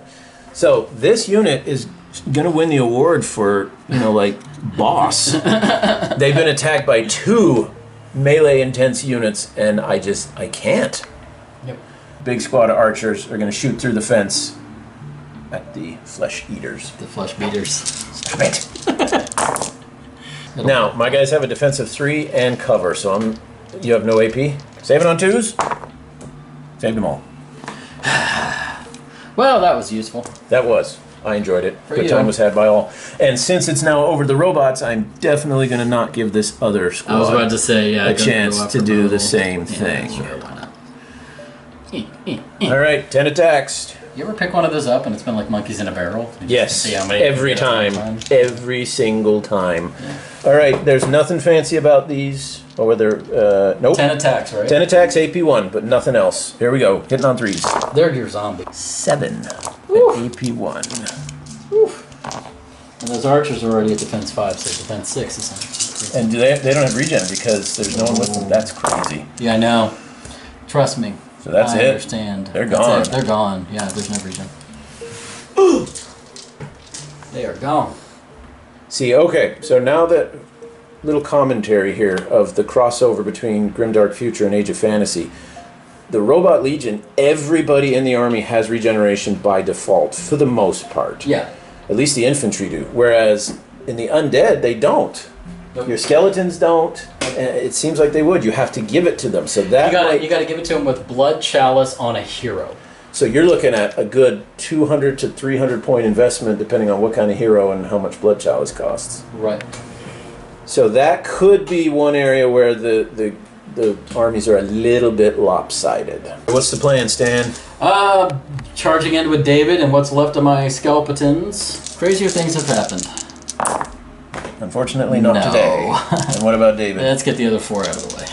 So this unit is gonna win the award for, like, boss. They've been attacked by 2 melee intense units, and I can't. Yep. Big squad of archers are gonna shoot through the fence at the flesh eaters. The flesh beaters. Stop it. Now, my guys have a defensive 3 and cover, so you have no AP. Save it on 2s. Saved them all. Well, that was useful. That was. I enjoyed it. For Good you. time was had by all. And since it's now over the robots, I'm definitely going to not give this other squad I was about to say, yeah, a chance to do the same thing. Sure, why not? All right, 10 attacks. You ever pick one of those up and it's been like monkeys in a barrel? You Yes, see how many every you get at one time. Every single time. Yeah. All right, there's nothing fancy about these. Or whether, nope. 10 attacks, right? 10 attacks, AP 1, but nothing else. Here we go, hitting on 3s. They're your zombie. 7 Woo. AP 1. Woo. And those archers are already at defense 5, so defense 6 essentially. And they don't have regen because there's no one with them. That's crazy. Yeah, I know. Trust me. So that's I it. understand. They're That's gone. it. They're gone. Yeah, there's no regen. They are gone. See, okay, so now that little commentary here of the crossover between Grimdark Future and Age of Fantasy, the Robot Legion, everybody in the army has regeneration by default, for the most part. Yeah. At least the infantry do. Whereas in the Undead, they don't. Nope. Your skeletons don't. And it seems like they would. You have to give it to them. So that You gotta give it to him with Blood Chalice on a hero. So you're looking at a good 200 to 300 point investment, depending on what kind of hero and how much Blood Chalice costs. Right. So that could be one area where the armies are a little bit lopsided. What's the plan, Stan? Charging in with David and what's left of my skeletons. Crazier things have happened. Unfortunately, not No. today. And what about David? Let's get the other 4 out of the way.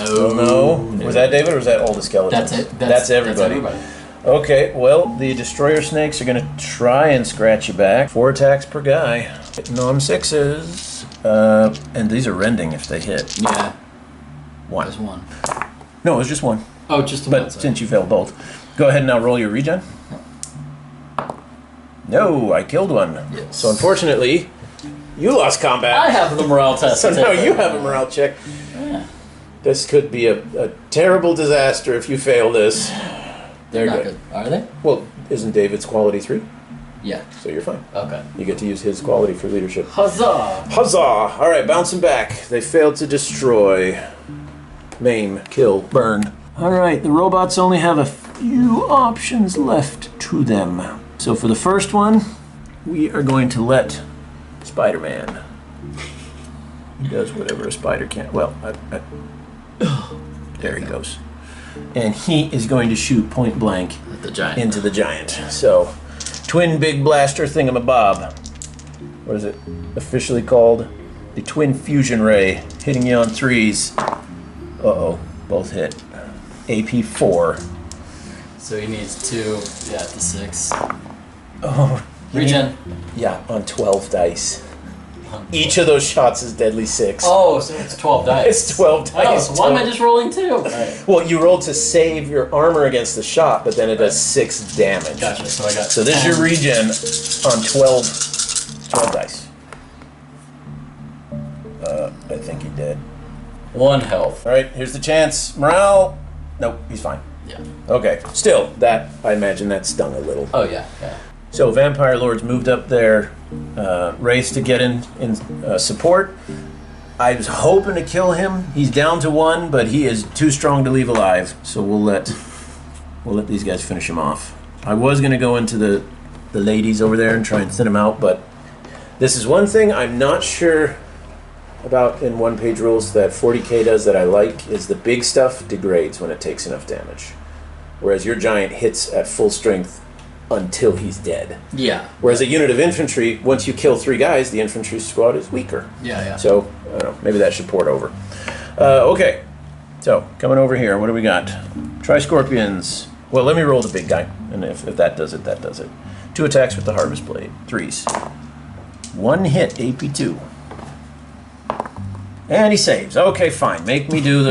Oh, no. Was that David or was that all the skeletons? That's it. That's everybody. That's everybody. Okay, well, the Destroyer Snakes are going to try and scratch you back. 4 attacks per guy. Hitting on 6s. And these are rending if they hit. Yeah. 1. There's 1. No, it was just 1. Oh, just the But one side. since you failed both, go ahead and now roll your regen. No, I killed one. Yes. So unfortunately, you lost combat. I have the morale test. So to now take you that. have a morale check. Yeah. This could be a terrible disaster if you fail this. They're not good. good. Are they? Well, isn't David's quality 3? Yeah. So you're fine. Okay. You get to use his quality for leadership. Huzzah! Huzzah! All right, bouncing back. They failed to destroy, maim, kill, burn. All right, the robots only have a few options left to them. So for the first one, we are going to let Spider-Man. He does whatever a spider can. Well, there he goes. And he is going to shoot point blank The giant. into the giant. So, twin big blaster thingamabob. What is it officially called? The twin fusion ray, hitting you on 3s. Uh-oh, both hit. AP 4. So he needs 2. Yeah, to 6. Oh, Regen. yeah, on 12 dice. Each of those shots is deadly 6. Oh, so it's 12 dice. It's 12 Oh, dice. so why am I just rolling 2? Right. Well, you rolled to save your armor against the shot, but then it does 6 damage. Gotcha. So I got. So this is your regen on 12 dice. I think he did. 1 health. All right, here's the chance. Morale. Nope, he's fine. Yeah. Okay, still, that, I imagine that stung a little. Oh yeah. Yeah. So Vampire Lords moved up their race to get in support. I was hoping to kill him. He's down to 1, but he is too strong to leave alive. So we'll let these guys finish him off. I was going to go into the ladies over there and try and thin them out, but this is one thing I'm not sure about in OnePageRules that 40k does that I like, is the big stuff degrades when it takes enough damage. Whereas your giant hits at full strength until he's dead. Yeah. Whereas a unit of infantry, once you kill 3 guys, the infantry squad is weaker. Yeah. So, I don't know, maybe that should port over. Okay, so coming over here, what do we got? Tri-Scorpions. Well, let me roll the big guy, and if that does it, that does it. 2 attacks with the Harvest Blade. 3s. 1 hit, AP2. And he saves. Okay, fine. Make me do the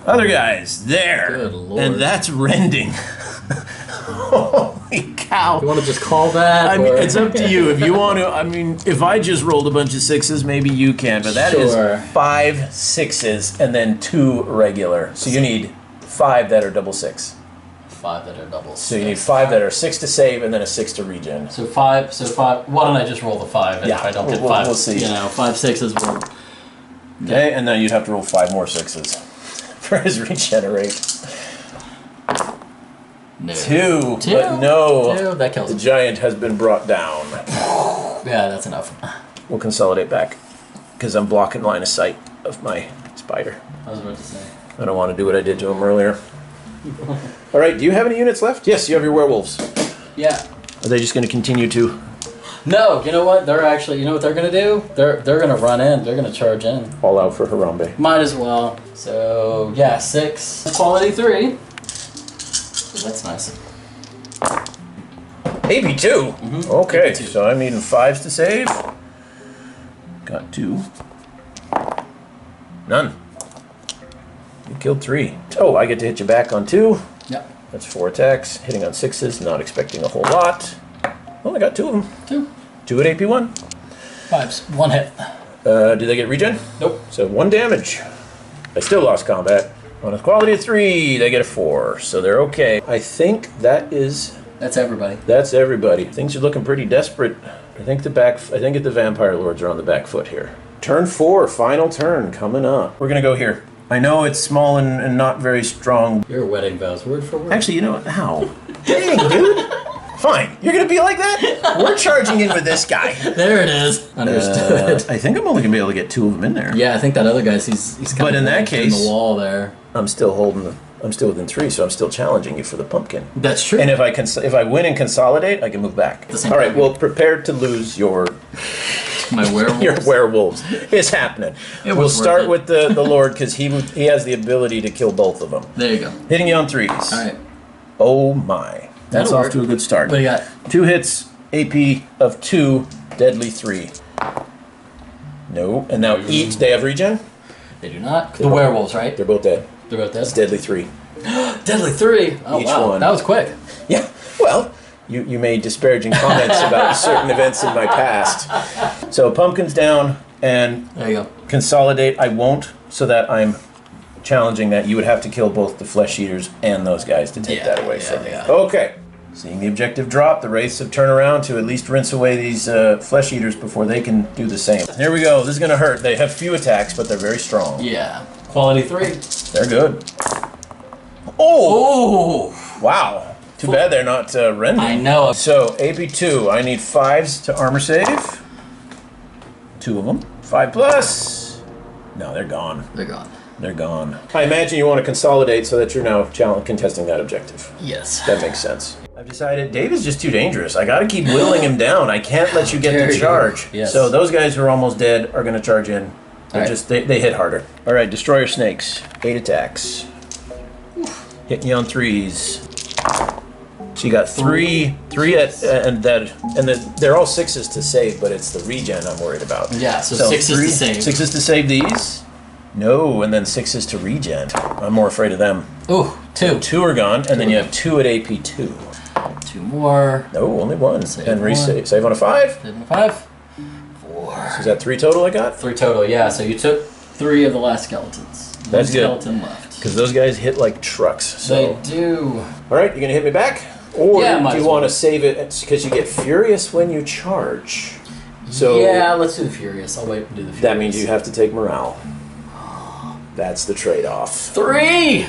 other guys. There. Good Lord. And that's rending. Holy cow. You want to just call that? I mean, it's up to you. If you want to, I mean, if I just rolled a bunch of 6s, maybe you can. But that is 5 6s and then 2 regular. So you need 5 that are double 6. 5 that are double 6. So you need 5 that are 6 to save and then a 6 to regen. So 5. Why don't I just roll the 5? And if I don't get 5, we'll see. 5 6s. Okay, and then you'd have to roll 5 more 6s for his regenerate. No. 2, but no. 2, that kills the him. giant has been brought down. Yeah, that's enough. We'll consolidate back because I'm blocking line of sight of my spider. I was about to say. I don't want to do what I did to him earlier. All right, do you have any units left? Yes, you have your werewolves. Yeah. Are they just going to continue to? No, you know what? They're actually, you know what they're going to do? They're going to run in. They're going to charge in. All out for Harambe. Might as well. So, yeah, 6. Quality 3. That's nice. AP2? Mm-hmm. Okay, AP2. so I'm needing 5s to save. Got 2. None. You killed 3. Oh, I get to hit you back on 2. Yep. That's 4 attacks. Hitting on 6s, not expecting a whole lot. Only got 2 of them. 2. 2 at AP1. 5s. 1 hit. Do they get regen? Nope. So 1 damage. I still lost combat. On a quality of 3, they get a 4, so they're okay. I think that's everybody. That's everybody. Things are looking pretty desperate. I think the Vampire Lords are on the back foot here. Turn 4, final turn coming up. We're gonna go here. I know it's small and not very strong. Your wedding vows, word for word. Actually, you know what? How? Dang, dude. Fine. You're gonna be like that? We're charging in with this guy. There it is. Understood. I think I'm only gonna be able to get 2 of them in there. Yeah, I think that other guy's he's kind But of in that case, in the wall there. I'm still within 3, so I'm still challenging you for the pumpkin. That's true. And if I win and consolidate, I can move back. All right, well, prepare to lose your my werewolves. Your werewolves. It's happening. We'll start with the Lord because he has the ability to kill both of them. There you go. Hitting you on 3s. All right. Oh my. That's off to a good start. What do you got? 2 hits, AP of 2, deadly 3. No, and now each they have regen? They do not. The werewolves, right? They're both dead. They're both dead? It's deadly 3. Deadly 3? Oh, Each wow. one. That was quick. Yeah, well, you made disparaging comments about certain events in my past. So pumpkin's down, and there you go. Consolidate, I won't, so that I'm challenging that. You would have to kill both the flesh eaters and those guys to take that away from me. Yeah. Okay. Seeing the objective drop, the wraiths have turned around to at least rinse away these flesh eaters before they can do the same. Here we go. This is going to hurt. They have few attacks, but they're very strong. Yeah. Quality 3. They're good. Oh! Oh! Wow. Too bad they're not rending. I know. So, AP2, I need 5s to armor save. 2 of them. 5 plus. No, they're gone. They're gone. They're gone. I imagine you want to consolidate so that you're now contesting that objective. Yes. That makes sense. I've decided Dave is just too dangerous. I got to keep willing him down. I can't let you get the charge. Yes. So those guys who are almost dead are going to charge in. They're Right. just they hit harder. All right, Destroyer Snakes. 8 attacks. Hitting you on 3s. So you got 3 they're all 6s to save, but it's the regen I'm worried about. Yeah, so 6s to save. 6s to save these. No, and then 6s to regen. I'm more afraid of them. Ooh, 2. 2 are gone, and then you have 2 at AP2. 2 more. No, only 1. Save And one. resave. Save on a 5. Save on a 5. 4. So is that 3 total I got? 3 total, yeah. So you took 3 of the last skeletons. That's good. One skeleton left. Because those guys hit like trucks. So. They do. All right, you going to hit me back? Or Yeah, might do as you want well. to save it because you get furious when you charge? So Yeah, let's do the Furious. I'll wait and do the Furious. that means you have to take morale. That's the trade-off. 3!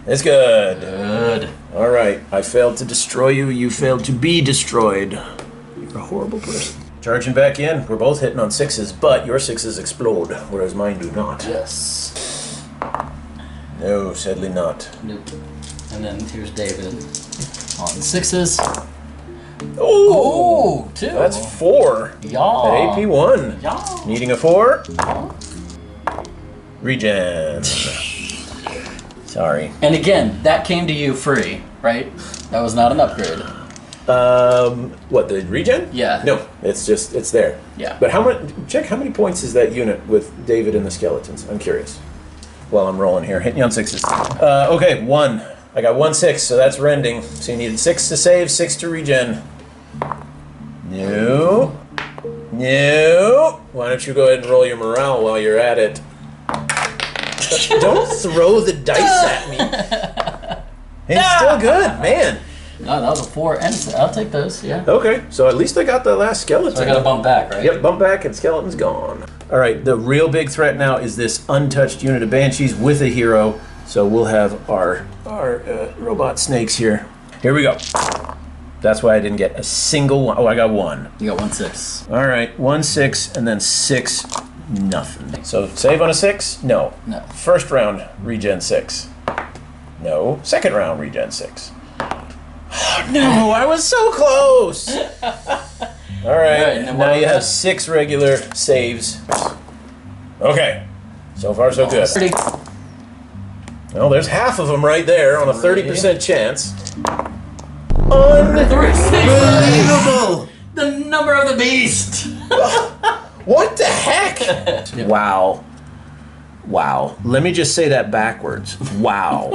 It's good. Good. All right, I failed to destroy you. You failed to be destroyed. You're a horrible person. Charging back in. We're both hitting on 6s, but your 6s explode, whereas mine do not. Yes. No, sadly not. Nope. And then here's David on 6s. Oh, 2. That's 4. Y'all. At AP 1. Y'all. Needing a 4. Regen. Sorry. And again, that came to you free, right? That was not an upgrade. What, the regen? Yeah. No, it's there. Yeah. But check how many points is that unit with David and the skeletons? I'm curious. While I'm rolling here, hitting you on 6s. Okay, 1. I got 1 6, so that's rending. So you needed 6 to save, 6 to regen. No. Why don't you go ahead and roll your morale while you're at it? Don't throw the dice at me. It's still good, man. No, that was a 4, and I'll take those, yeah. Okay, so at least I got the last skeleton. So I got to bump back, right? Yep, bump back and skeleton's gone. All right, the real big threat now is this untouched unit of banshees with a hero. So we'll have our robot snakes here. Here we go. That's why I didn't get a single one. Oh, I got 1. You got 1 6. All right, 1 6 and then 6 nothing. So save on a 6? No. No. First round regen 6. No. Second round regen 6. Oh, no, I was so close. All right, now you have 6 regular saves. Okay, so far so good. Well, there's half of them right there on a 30% chance. Unbelievable! The number of the beast! What the heck? Wow. Wow. Let me just say that backwards. Wow.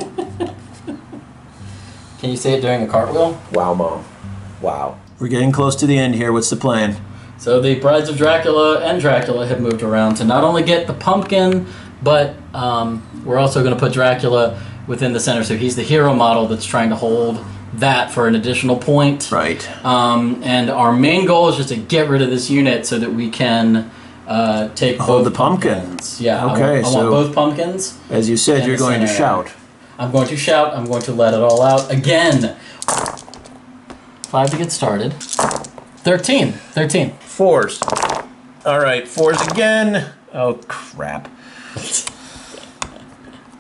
Can you say it during a cartwheel? Wow, Mom. Wow. We're getting close to the end here. What's the plan? So the Brides of Dracula and Dracula have moved around to not only get the pumpkin, but we're also going to put Dracula within the center. So he's the hero model that's trying to hold that for an additional point. Right. And our main goal is just to get rid of this unit so that we can take both the pumpkin. pumpkins. Yeah, okay, I want both pumpkins. As you said, you're going to shout. I'm going to shout. I'm going to let it all out again. 5 to get started. 13. 4s. All right, 4s again. Oh, crap.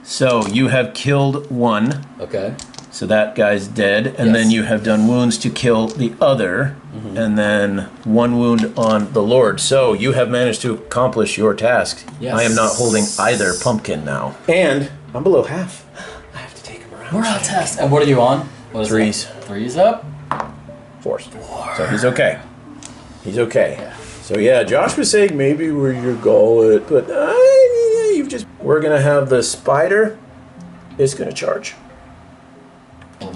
So you have killed 1. Okay. So that guy's dead, and then you have done wounds to kill the other, and then 1 wound on the Lord. So you have managed to accomplish your task. Yes. I am not holding either pumpkin now. And I'm below half. I have to take him around. We're on test. And what are you on? What is 3s. That? 3s up. 4s. So he's okay. He's okay. Yeah. So yeah, Josh was saying maybe we're your gullet, but you've just... We're going to have the spider. It's going to charge.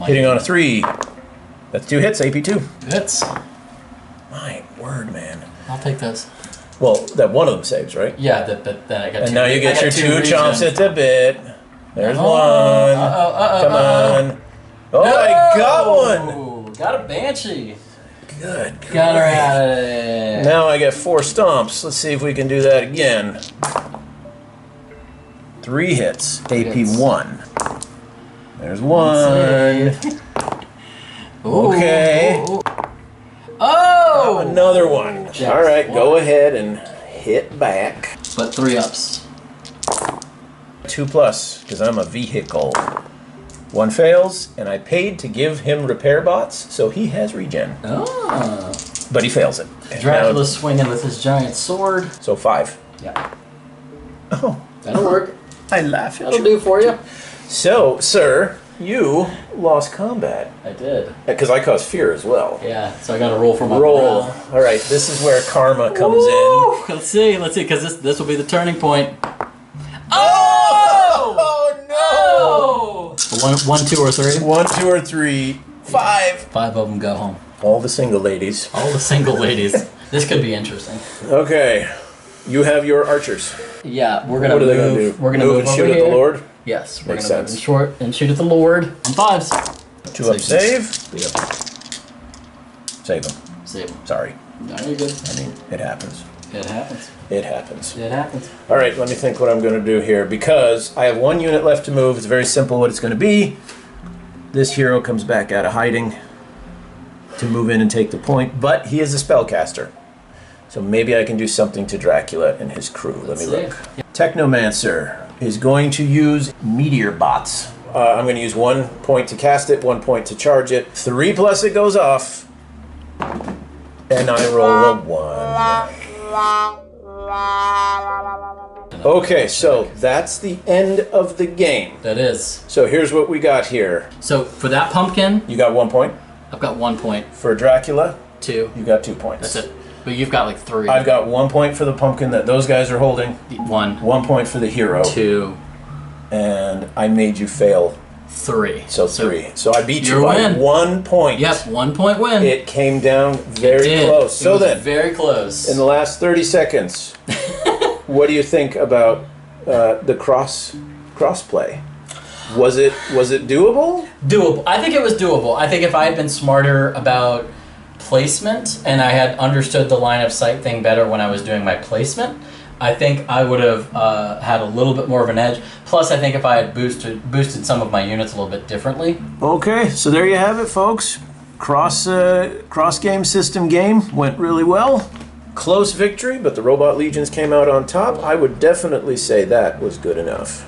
Hitting on a 3. That's 2 hits, AP 2. Hits. My word, man. I'll take those. Well, that one of them saves, right? Yeah, but then I got 2. And now you get your 2 regions. chomps at the bit. There's 1. Come on. Oh, No! I got 1. Got a Banshee. Good. Got her out of there. Now I get 4 stomps. Let's see if we can do that again. 3 hits. AP 1. There's 1. Okay. Ooh. Oh! Another 1. Yes. All right, go ahead and hit back. But 3 ups. 2+, because I'm a vehicle. 1 fails, and I paid to give him repair bots, so he has regen. Oh. But he fails it. Dracula's swinging with his giant sword. So 5. Yeah. Oh. That'll work. I laugh at That'll you. do for you. So, sir, you lost combat. I did. Because I caused fear as well. Yeah, so I got to roll for my Roll. morale. All right, this is where karma comes Woo! in. Let's see, because this will be the turning point. Oh no! One, 2, or 3. 1, 2, or 3. 5. 5 of them go home. All the single ladies. All the single ladies. This could be interesting. Okay, you have your archers. Yeah, we're gonna What are they move. going to do? We're gonna move and over shoot here. at the Lord? Yes, we're Makes gonna move sense. short and shoot at the Lord on 5s. 2 up save. Yep. Save him. Save him. Sorry. No, you're good. I mean, it happens. It happens. It happens. It happens. All right, let me think what I'm going to do here. Because I have 1 unit left to move. It's very simple what it's going to be. This hero comes back out of hiding to move in and take the point. But he is a spellcaster. So maybe I can do something to Dracula and his crew. Let me look. Yeah. Technomancer is going to use meteor bots. I'm going to use 1 point to cast it, 1 point to charge it. 3 plus it goes off. And I roll a 1. Okay, so that's the end of the game. That is. So here's what we got here. So for that pumpkin, You got 1 point. I've got 1 point. For Dracula, 2. you got 2 points. That's it. But you've got like 3. I've got 1 point for the pumpkin that those guys are holding. 1. 1 point for the hero. 2. And I made you fail. 3. So 3. So I beat you Your by win. 1 point. Yep, 1 point win. It came down very Did. close. It So was then, very close. in the last 30 seconds, what do you think about the crossplay? Was it doable? Doable. I think it was doable. I think if I had been smarter about placement and I had understood the line of sight thing better when I was doing my placement, I think I would have had a little bit more of an edge. Plus, I think if I had boosted some of my units a little bit differently. Okay, so there you have it, folks. Cross game system game went really well. Close victory, but the Robot Legions came out on top. I would definitely say that was good enough.